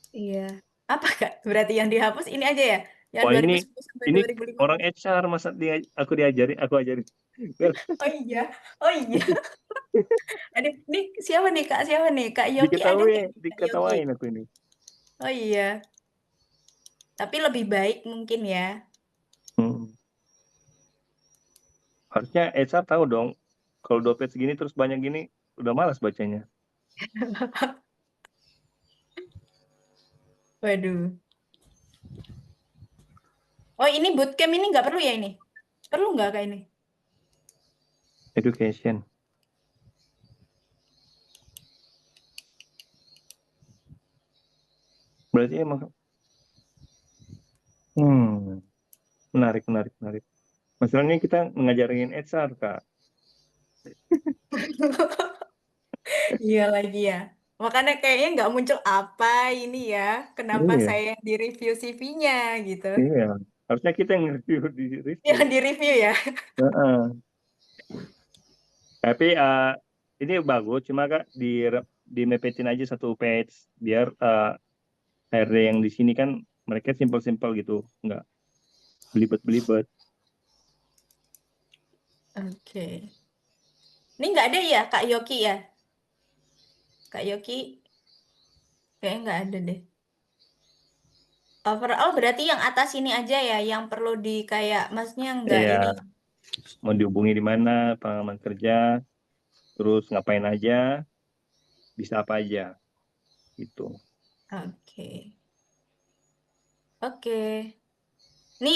Iya. Apa Kak? Berarti yang dihapus ini aja ya? Yang Wah, ini 2010 sampai ini orang 2015. HR, masa aku diajarin, aku ajarin. Oh iya. Oh iya. Ini siapa nih Kak? Siapa nih? Kak Yoki ada nggak nih, Kak Yoki? Diketawain aku ini. Oh iya. Tapi lebih baik mungkin ya. Hmm. Harusnya HR tahu dong. Kalau 2 page segini terus banyak gini, udah malas bacanya. Waduh. Oh ini bootcamp ini nggak perlu ya ini? Perlu nggak Kak ini? Education. Berarti emang, menarik, menarik, menarik. Masalahnya kita ngajarin HR, Kak. Iya lagi ya. Makanya kayaknya nggak muncul apa ini ya. Kenapa Iya, saya di review CV-nya gitu. iya. Harusnya kita yang review di Ya review. di review ya. Heeh. Tapi ini bagus, cuma Kak dimepetin aja satu page biar HRD yang di sini kan mereka simpel-simpel gitu, nggak belibet-belibet. Oke. Ini nggak ada ya Kak Yoki ya? Kak Yoki kayaknya nggak ada deh. Overall berarti yang atas ini aja ya yang perlu di kayak maksudnya nggak ini. Ya, mau dihubungi di mana, pengalaman kerja, terus ngapain aja, bisa apa aja, gitu. Oke. Oke. Ini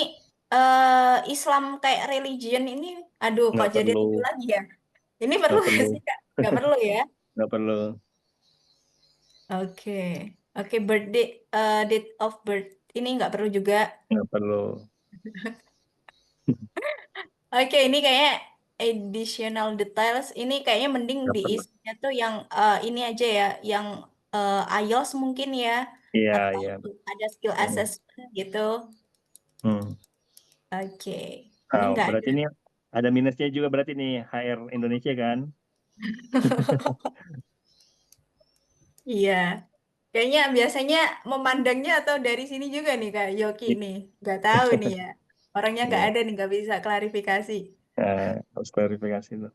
Islam kayak religion ini, aduh kok Nggak jadi perlu, review lagi ya? Ini perlu nggak nggak perlu, sih Kak? Nggak perlu ya? nggak perlu. Oke. Oke, birthday, date of birth ini nggak perlu juga. Nggak perlu. Oke, ini kayaknya additional details. Ini kayaknya mending Nggak perlu. diisinya tuh yang ini aja ya, yang IELTS mungkin ya, Iya, atau iya. ada skill Hmm. assessment gitu. Hmm. Oke, ini nggak ada. Berarti ini ada minusnya juga berarti nih HR Indonesia kan? Iya, kayaknya biasanya memandangnya atau dari sini juga nih Kak Yoki nih. Nggak tahu nih ya. Orangnya nggak Iya. ada nih, nggak bisa klarifikasi. Harus klarifikasi tuh.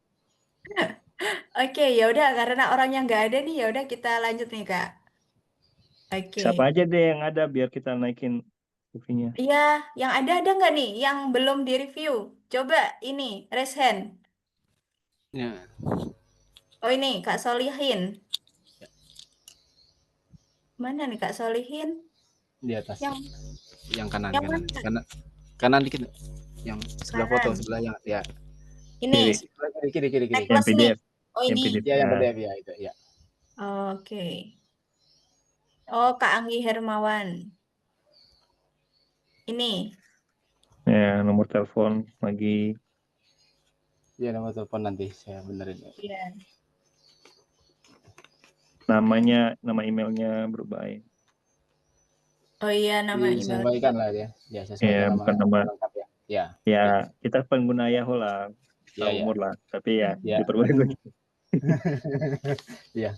Oke, ya udah karena orangnya nggak ada nih, ya udah kita lanjut nih Kak. Siapa Oke. aja deh yang ada biar kita naikin CV-nya. Iya, yang ada nggak nih yang belum direview? Coba ini, raise hand. Ya, Oh ini, Kak Solihin. Mana nih Kak Solihin? di atas. Yang Yang kanan, yang kanan. mana? Kanan, kanan dikit. Yang sebelah foto, Kanan. sebelah yang ya. Kiri, Ini, Kiri, kiri, kiri, kiri. yang necklace nih. PDF, Oh yang ini. PDF. Ya, yang berdaya ya itu, ya. Oke. Oh, Kak Anggi Hermawan. Ini. Ya, nomor telepon lagi. Ya, nomor telepon nanti saya benerin. Iya. Nama emailnya berubah. Oh iya, nama emailnya. Disesuaikan lah ya. Ya, Ya, sesuaikan nama bukan nama. lengkap ya. Ya, Ya, oke. kita pengguna Yahoo lah, Ya, tahu ya. umur lah. Tapi ya, Ya. diperbolehkan. Ya.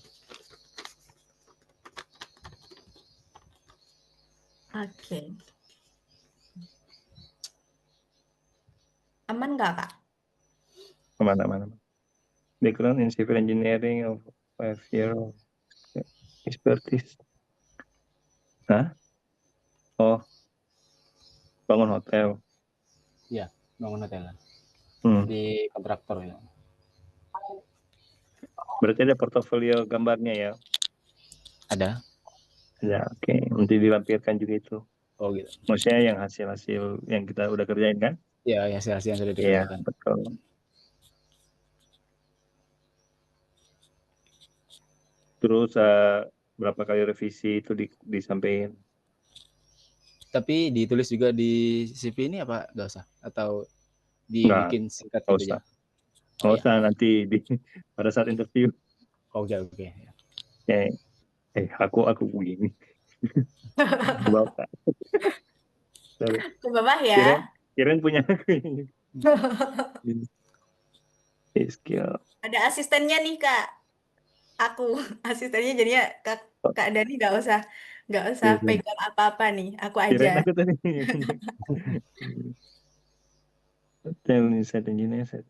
Oke. Aman nggak, Kak? Kemana-mana. Background in civil engineering of 5 year of expertise. Hah? Oh, bangun hotel. Ya, bangun hotel. Hmm. Di kontraktor ya. Berarti ada portofolio gambarnya ya? Ada. Ya, oke. Nanti dilampirkan juga itu. Oh gitu. Maksudnya yang hasil-hasil yang kita udah kerjain kan? Ya, ya hasil yang sudah Iya, dikerjakan. betul. Terus berapa kali revisi itu disampaikan? Tapi ditulis juga di CV ini apa nggak usah? Atau Nggak dibikin singkat nggak gitu usah. aja? Oh Nggak ya, usah nanti pada saat interview. oke. Aku begini. Bapak. Sorry. Ke bawah ya. Kirain punya aku ini. Skill. Ada asistennya nih Kak. Aku asistennya jadinya Kak Dani nggak usah Yes, yes. pegang apa-apa nih. Aku aja. Kirain aku tadi. Hotel nih set engineer set.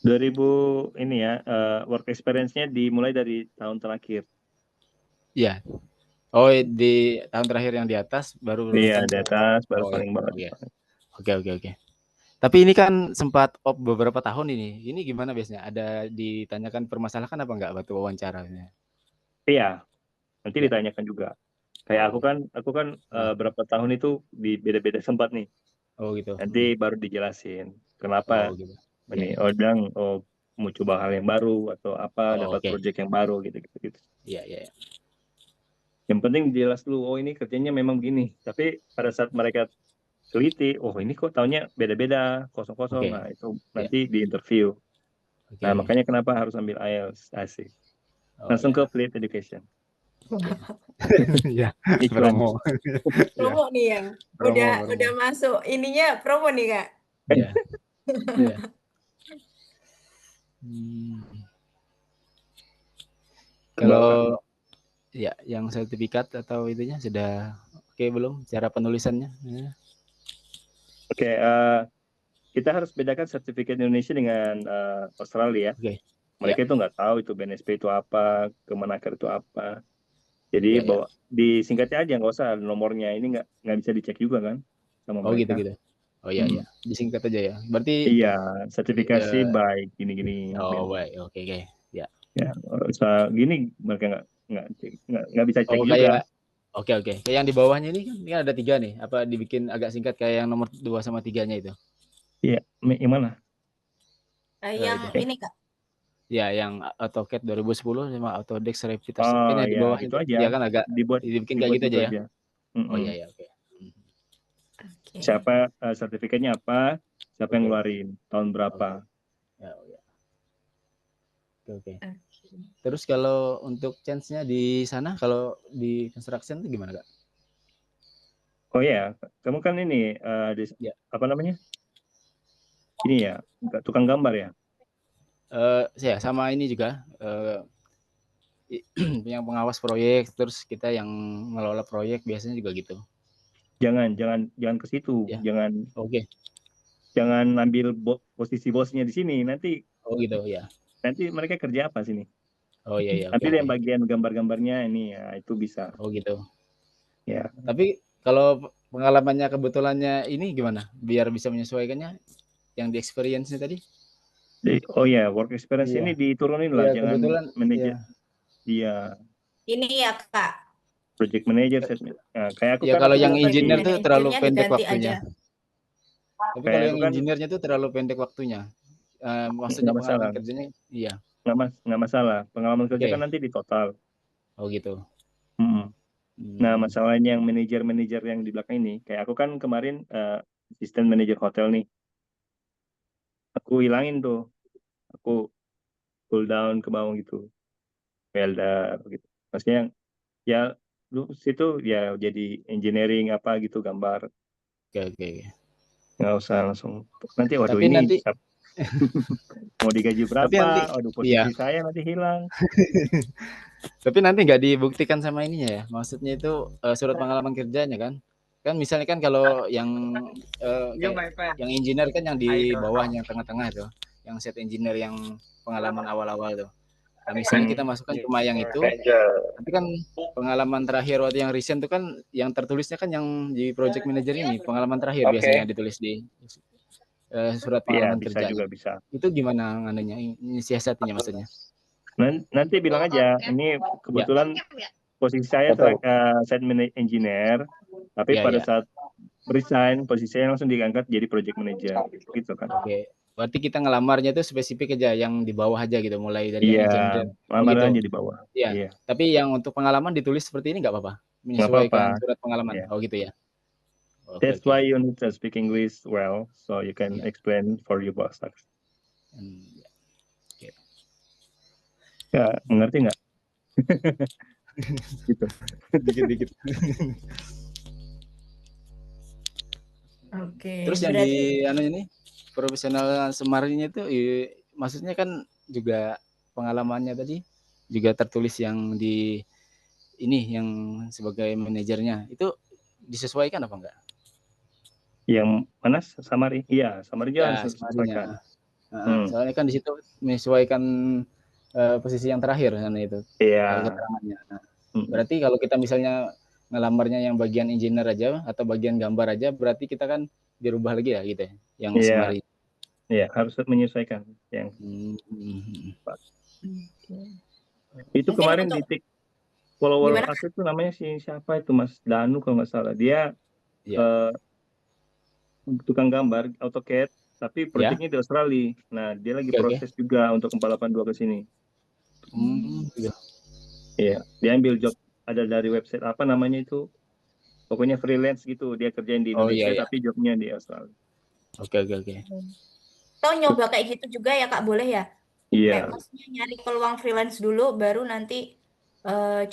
2000 ini ya, work experience-nya dimulai dari tahun terakhir. Iya. Oh, di tahun terakhir yang di atas baru Iya, lulusan di ke. atas baru Oh ya, paling bawah. oke. Oke. Tapi ini kan sempat off beberapa tahun ini. Ini gimana biasanya? Ada ditanyakan permasalahan apa enggak waktu wawancaranya? Iya, nanti Ya. ditanyakan juga. Kayak Oh, aku kan berapa tahun itu di beda-beda tempat nih. oh gitu. Nanti baru dijelasin kenapa Oh gitu. ini. Ya. Bilang mau coba hal yang baru atau apa, Oh, dapat oke. project yang baru gitu. Iya. Yang penting jelas dulu, ini kerjanya memang begini. Tapi pada saat mereka teliti, ini kok tahunnya beda-beda, kosong-kosong. Oke. Nah, itu Ya. nanti di interview. Oke. Nah, makanya kenapa harus ambil IELTS, asik. Oh Langsung ke ya. Fleet Education. Ya, Iklan. promo. Promo nih ya. Promo. Udah masuk ininya promo nih Kak. Iya. Kalau ya yang sertifikat atau itunya sudah oke belum cara penulisannya? Oke, kita harus bedakan sertifikat Indonesia dengan Australia. Oke. Mereka itu nggak tahu itu BNSP itu apa, Kemenaker itu apa. Jadi Ya. bawa disingkatnya aja, nggak usah nomornya. Ini nggak bisa dicek juga kan sama Oh mereka. gitu. Oh iya. Disingkat aja ya. Berarti Iya, sertifikasi baik gini-gini. oh baik. Oke. Ya. Ya, gini mereka nggak bisa cek Oh juga. kayak oke. Kayak yang di bawahnya ini kan ada 3 nih. Apa dibikin agak singkat kayak yang nomor 2 sama 3-nya itu? Iya, yang mana? Yang ini Kak. Ya, yang AutoCAD 2010 sama Autodesk Revit kan yang di Ya, bawah gitu itu. aja. Ya kan agak dibuat dibikin kayak gitu aja ya. Oh iya, oke. Siapa sertifikatnya apa? Siapa yang ngeluarin? Tahun berapa? Ya. Oke. Terus kalau untuk chance-nya di sana kalau di construction itu gimana, Kak? Oh ya, kamu kan ini apa namanya? Ini ya, tukang gambar ya? Saya sama ini juga yang pengawas proyek, terus kita yang ngelola proyek biasanya juga gitu. Jangan ke situ. Ya. Jangan. Oke. Jangan ambil posisi bosnya di sini. Nanti. Oh gitu ya. Nanti mereka kerja apa sini? Oh iya. Nanti yang bagian gambar-gambarnya ini ya itu bisa. Oh gitu. Ya. Tapi kalau pengalamannya kebetulannya ini gimana? Biar bisa menyesuaikannya yang di experience-nya tadi? Oh ya, work experience ini diturunin lah, jangan manajer. Iya. Ini ya Kak. Project manager, kayak aku ya kan. kalau yang engineer tuh terlalu pendek waktunya. Tapi kalau yang kan, engineer-nya tuh terlalu pendek waktunya. Maksudnya pengalaman kerjanya, iya. Nggak masalah. Pengalaman kerja kan nanti di total. Oh gitu. Nah, masalahnya yang manajer yang di belakang ini, kayak aku kan kemarin asisten manajer hotel nih. Aku hilangin tuh. Aku pull down ke bawah gitu. Welder gitu. Maksudnya ya lu situ ya jadi engineering apa gitu, gambar. Oke. Nggak usah langsung. Nanti waduh tapi ini nanti mau digaji berapa? Waduh posisi saya nanti hilang. Tapi nanti nggak dibuktikan sama ininya ya. Maksudnya itu surat pengalaman kerjanya kan? Kan misalnya kan kalau yang yang engineer kan yang di bawahnya, yang tengah-tengah itu, yang set engineer yang pengalaman awal-awal tuh. Nah, misalnya kita masukkan cuma yang itu, tapi kan pengalaman terakhir waktu yang recent itu kan yang tertulisnya kan yang di project manager ini pengalaman terakhir biasanya ditulis di surat pengalaman kerja. Juga bisa. Itu gimana nganunya, siasatinya maksudnya? Nanti bilang aja, ini kebetulan posisi saya site engineer, tapi pada saat resign posisi saya langsung diangkat jadi project manager, gitu kan? Oke. Berarti kita ngelamarnya itu spesifik aja yang di bawah aja gitu, mulai dari yang Iya, genre. Oh lamar gitu. aja di bawah. Iya. Iya, Tapi yang untuk pengalaman ditulis seperti ini nggak apa-apa? nggak apa-apa. Menyesuaikan surat pengalaman. Ya. Oh gitu ya. Oke That's oke. why you need to speak English well, so you can Iya. explain for your boss. Hmm, oke. Ya, mengerti nggak? Gitu. Dikit-dikit. Oke, Terus yang berarti di anu ini profesional Semarnya itu maksudnya kan juga pengalamannya tadi juga tertulis yang di ini yang sebagai manajernya itu disesuaikan apa enggak? Yang mana Samari? Iya, Samari juga harus Ya, disesuaikan. Semarinya. Soalnya kan di situ menyesuaikan posisi yang terakhir kan itu Iya. keterangannya. Nah, Mm. berarti kalau kita misalnya ngelamarnya yang bagian engineer aja atau bagian gambar aja, berarti kita kan dirubah lagi ya gitu ya, yang Iya, Semari. iya harus menyesuaikan yang oke. itu Mungkin kemarin untuk di follower gimana? aku itu namanya siapa itu Mas Danu kalau nggak salah. Dia Ya. tukang gambar AutoCAD, tapi Ya. proyeknya di Australia. Nah, dia lagi Oke. proses juga untuk 482 ke sini. Gitu. Iya, dia ambil job ada dari website apa namanya itu. Pokoknya freelance gitu. Dia kerjain di Oh iya Indonesia ya. tapi jobnya di Australia. Oke. Atau nyoba kayak gitu juga ya Kak, boleh ya? Kayak Iya, maksudnya nyari peluang freelance dulu, baru nanti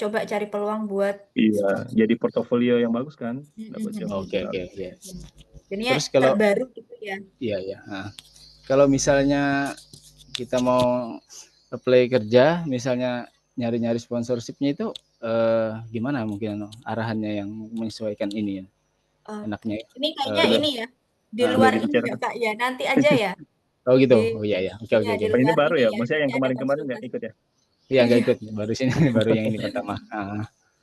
coba cari peluang buat iya. Jadi portofolio yang bagus kan, dapat job di Oke. Australia. jadinya Terus kalau baru gitu ya. iya. Nah, kalau misalnya kita mau apply kerja, misalnya nyari-nyari sponsorshipnya itu gimana mungkin arahannya yang menyesuaikan ini ya? Eh, Enaknya ini kayaknya Udah, ini ya, di udah luar ini ya dibicarakan. Kak ya, nanti aja ya. Oh gitu. Di, Oh iya. Oke. ya, di Oh, ini luar baru ini ya? ya, Maksudnya nanti yang ada kemarin-kemarin nggak konsultasi. ikut ya? Iya nggak Iya, ikut baru sini baru yang ini pertama.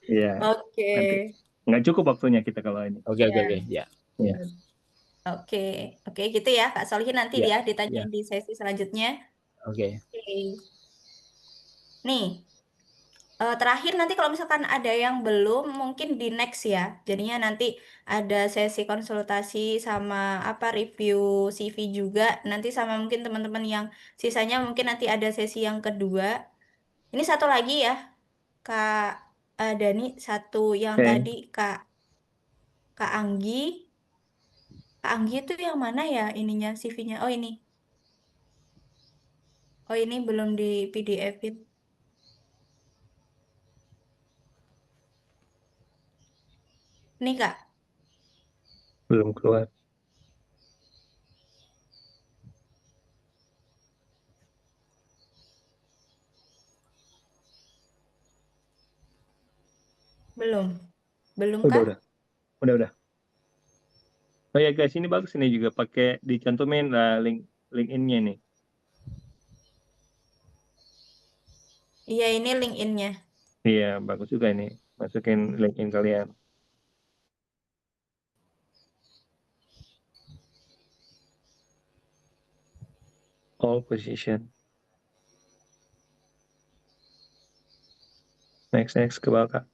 Iya, oke. nanti. Nggak cukup waktunya kita kalau ini. Oke. Ya, Ya. Iya, oke. Oke, gitu ya Kak Solihin, nanti Ya. dia ditanyain di sesi selanjutnya. Oke. Oke. Nih, terakhir nanti kalau misalkan ada yang belum, mungkin di next ya. Jadinya nanti ada sesi konsultasi sama apa review CV juga. Nanti sama mungkin teman-teman yang sisanya mungkin nanti ada sesi yang kedua. Ini satu lagi ya, Kak Dani, satu yang oke. tadi Kak Anggi. Kak Anggi itu yang mana ya ininya CV-nya? Oh ini. Oh ini belum di PDF-in. Nih Kak. Belum keluar. Belum. Belum Udah, Kak? udah. Oh ya guys, ini bagus ini juga pakai dicantumin link-in-nya nih. Iya ini LinkedIn-nya. Iya, bagus juga ini. Masukin link-in kalian. All position. Next ke bawah Kak.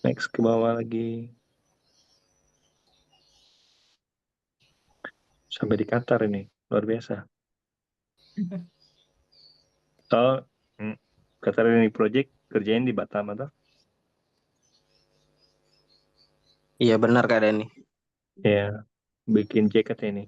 Next ke bawah lagi. Sampai di Qatar ini, luar biasa. Oh, Qatar ini project kerjain di Batam atau? Iya benar Kak Dani. Ya, bikin jaket ini.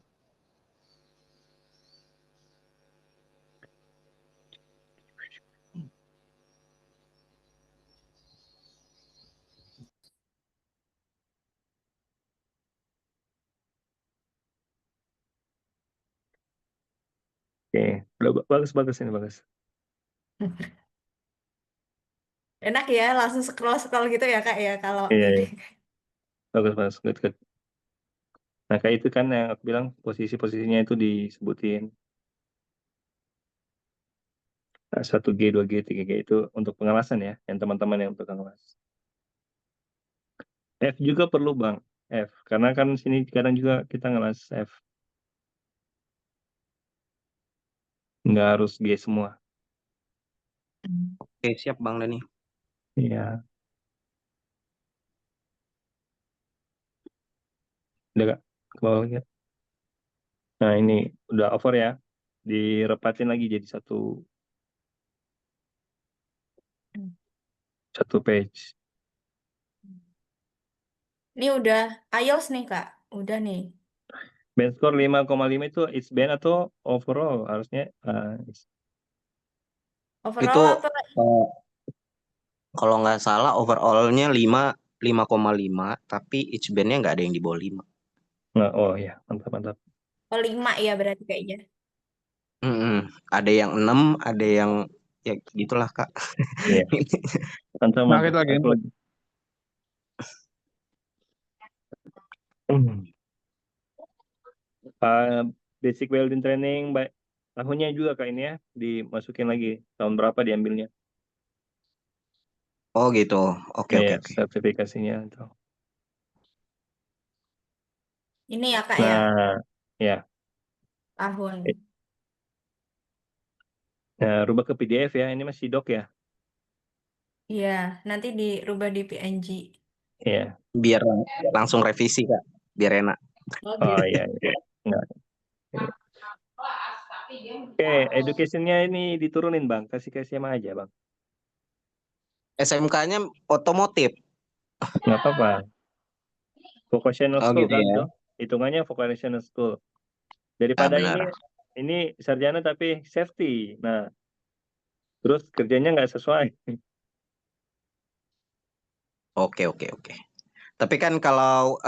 Oke, bagus ini bagus. Enak ya, langsung scroll-scroll gitu ya Kak ya kalau Iya, ini. iya. Bagus, good. Nah, kayak itu kan yang aku bilang posisi-posisinya itu disebutin. 1G, 2G, 3G itu untuk pengawasan ya, yang teman-teman yang untuk pengawas. F juga perlu Bang, F. Karena kan sini kadang juga kita ngelas F. Nggak harus G semua. Oke, siap Bang Dani. Iya, udah gak ke bawah lagi. Nah ini udah over ya, direpatin lagi jadi satu page. Ini udah IELTS nih Kak. Udah nih. Band score 5,5 itu it's band atau overall harusnya Overall Itu apa? kalau nggak salah overallnya 5,5, tapi each bandnya nggak ada yang di bawah 5. nggak? Oh ya, mantap mantap. Oh 5 ya berarti kayaknya. Ada yang 6, ada yang ya gitulah Kak. Iya, mantap mantap. lagi. Aku lagi. Basic welding training, tahunnya juga Kak ini ya, dimasukin lagi. Tahun berapa diambilnya? Oh gitu. Oke Iya, oke. sertifikasinya. Ini ya Kak ya. Nah, ya. Tahun. Nah, rubah ke PDF ya. Ini masih doc ya. Iya, nanti dirubah di PNG. Iya. Biar langsung revisi Kak, biar enak. Oh Oh gitu. iya. Nggak. Oke, educationnya ini diturunin Bang. Kasih SMA aja Bang. SMK-nya otomotif. Nggak apa-apa. Vocational Oh school gitu kan ya. tuh. Hitungannya vocational school. Ya Daripada benar. ini sarjana tapi safety. Nah, terus kerjanya nggak sesuai. Oke oke oke. Tapi kan kalau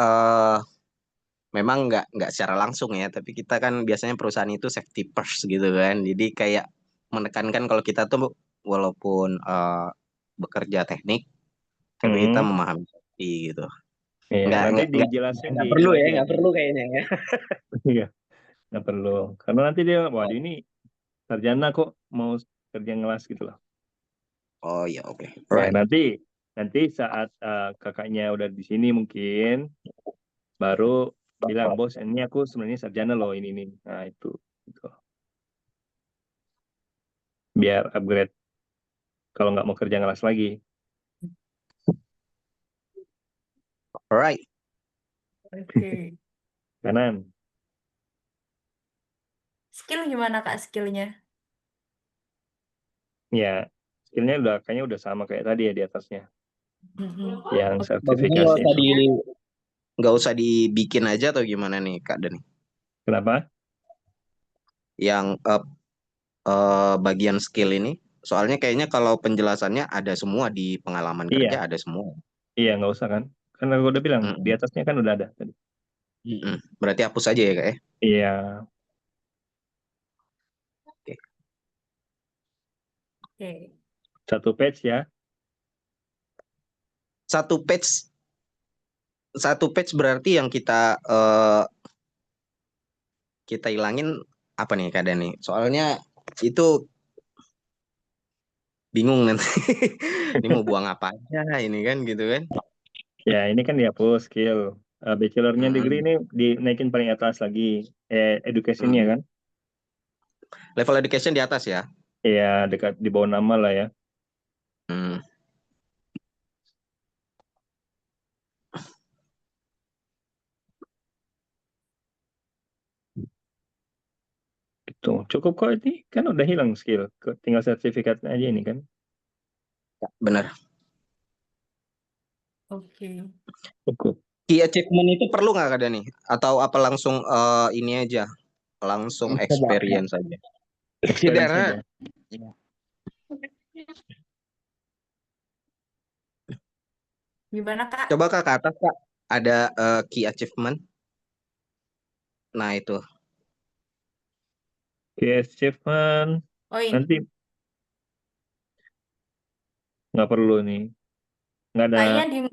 memang nggak secara langsung ya, tapi kita kan biasanya perusahaan itu safety first gitu kan. Jadi kayak menekankan kalau kita tuh walaupun bekerja teknik, tapi kita Hmm. memahami safety gitu. Iya, nanti dijelasin di Perlu ini ya, aja nggak di perlu kayaknya ya. iya, nggak perlu. Karena nanti dia, waduh ini sarjana kok mau kerja ngelas gitu loh. Oh iya oke. Ya, Right. nanti saat kakaknya udah di sini mungkin baru bilang, bos ini aku sebenarnya sarjana loh ini. Nah itu. Gitu. Biar upgrade kalau nggak mau kerja ngelas lagi. Alright. Oke. Kanan. Skill gimana Kak skillnya? Ya, skillnya kayaknya udah sama kayak tadi ya di atasnya. Yang Bagusnya sertifikasi itu. nggak usah dibikin aja atau gimana nih Kak Dani? Kenapa? Yang bagian skill ini, soalnya kayaknya kalau penjelasannya ada semua di pengalaman Iya, kerja ada semua. iya nggak usah kan? Karena aku udah bilang di Mm-mm. atasnya kan udah ada tadi. Berarti hapus aja ya Kak ya? Iya, Oke. satu page ya. Satu page berarti yang kita hilangin apa nih Kak Dani? Soalnya itu bingung nanti. Ini mau buang apa aja ini kan gitu kan? Ya, ini kan dihapus skill. Bachelornya degree ini dinaikin paling atas lagi. Education-nya kan? Level education di atas ya? Iya, dekat di bawah nama lah ya. Itu cukup kok ini kan udah hilang skill. Tinggal sertifikat aja ini kan. Benar. Oke. Cukup. Key achievement itu perlu nggak Kak Dani? Atau apa langsung ini aja? Langsung experience aja? Experience aja. Gimana Kak? Coba Kak ke atas Kak, ada key achievement. Nah itu. Key achievement. Oh ini. Nanti nggak perlu nih. Nggak ada. Kayaknya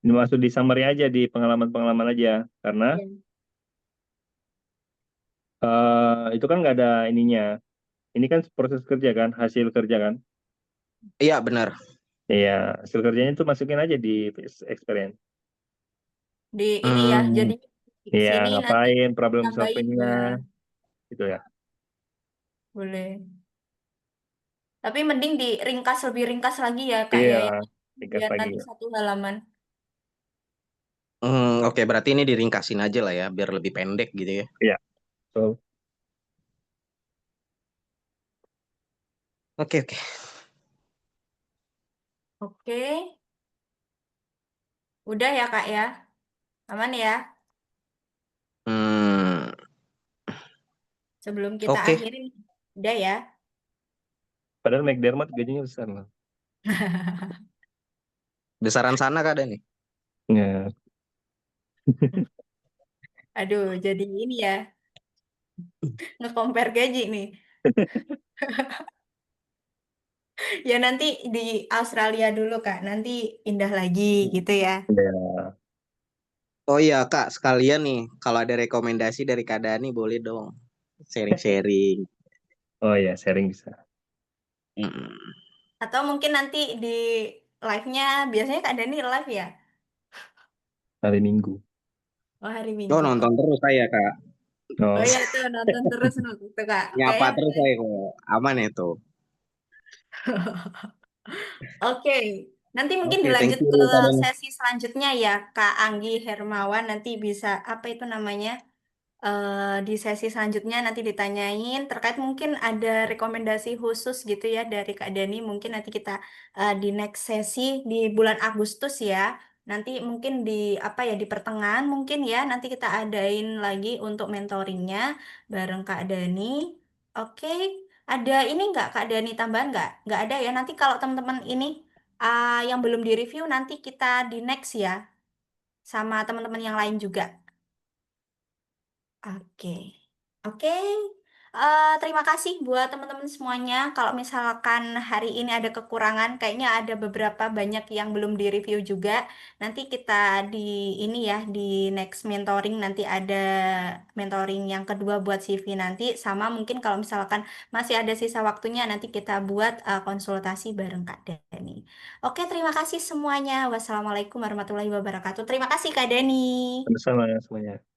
Dimaksud di summary aja, di pengalaman-pengalaman aja. Karena itu kan nggak ada ininya. Ini kan proses kerja kan, hasil kerja kan. Iya benar. Iya, hasil kerjanya itu masukin aja di experience. di ini ya. Jadi di Iya, sini nanti ngapain, problem tambahin solving-nya, ya. gitu ya. Boleh. Tapi mending diringkas lebih ringkas lagi ya Kak Iya, ya, yang ringkas biar lagi nanti ya. 1 halaman. Oke, berarti ini diringkasin aja lah ya, biar lebih pendek gitu ya. Iya, so, Oke, oke. Oke, udah ya Kak ya, aman ya. Hmm, Sebelum kita oke. akhirin, udah ya. padahal McDermott gajinya besar loh. Besaran sana Kak nih. Ya, Aduh, jadi ini ya, nge-compare gaji nih. Ya nanti di Australia dulu Kak, nanti pindah lagi gitu ya. ya. Oh iya Kak, sekalian nih, kalau ada rekomendasi dari Kak Dani boleh dong sharing-sharing. Oh ya, sharing bisa. Mm-mm. Atau mungkin nanti di live-nya, biasanya Kak Dani live ya? Hari Minggu. Oh hari Oh Minggu. nonton terus saya Kak, Oh Oh, iya tuh nonton terus tuh Kak. nyapa Kayaknya terus saya kok, aman ya tuh. oke. Nanti mungkin Oke, thank dilanjut you ke Kak Dani. sesi selanjutnya ya Kak Anggi Hermawan, nanti bisa apa itu namanya? Di sesi selanjutnya nanti ditanyain terkait mungkin ada rekomendasi khusus gitu ya dari Kak Dani. Mungkin nanti kita di next sesi di bulan Agustus ya. Nanti mungkin di apa ya di pertengahan mungkin ya nanti kita adain lagi untuk mentoringnya bareng Kak Dani. Oke, ada ini nggak Kak Dani tambahan nggak? Nggak ada ya. Nanti kalau teman-teman ini yang belum direview nanti kita di next ya sama teman-teman yang lain juga. Oke, oke. Terima kasih buat teman-teman semuanya. Kalau misalkan hari ini ada kekurangan, kayaknya ada beberapa banyak yang belum direview juga. Nanti kita di ini ya di next mentoring nanti ada mentoring yang kedua buat CV nanti. Sama mungkin kalau misalkan masih ada sisa waktunya nanti kita buat konsultasi bareng Kak Dani. Oke, terima kasih semuanya. Wassalamualaikum warahmatullahi wabarakatuh. Terima kasih Kak Dani. sama semuanya.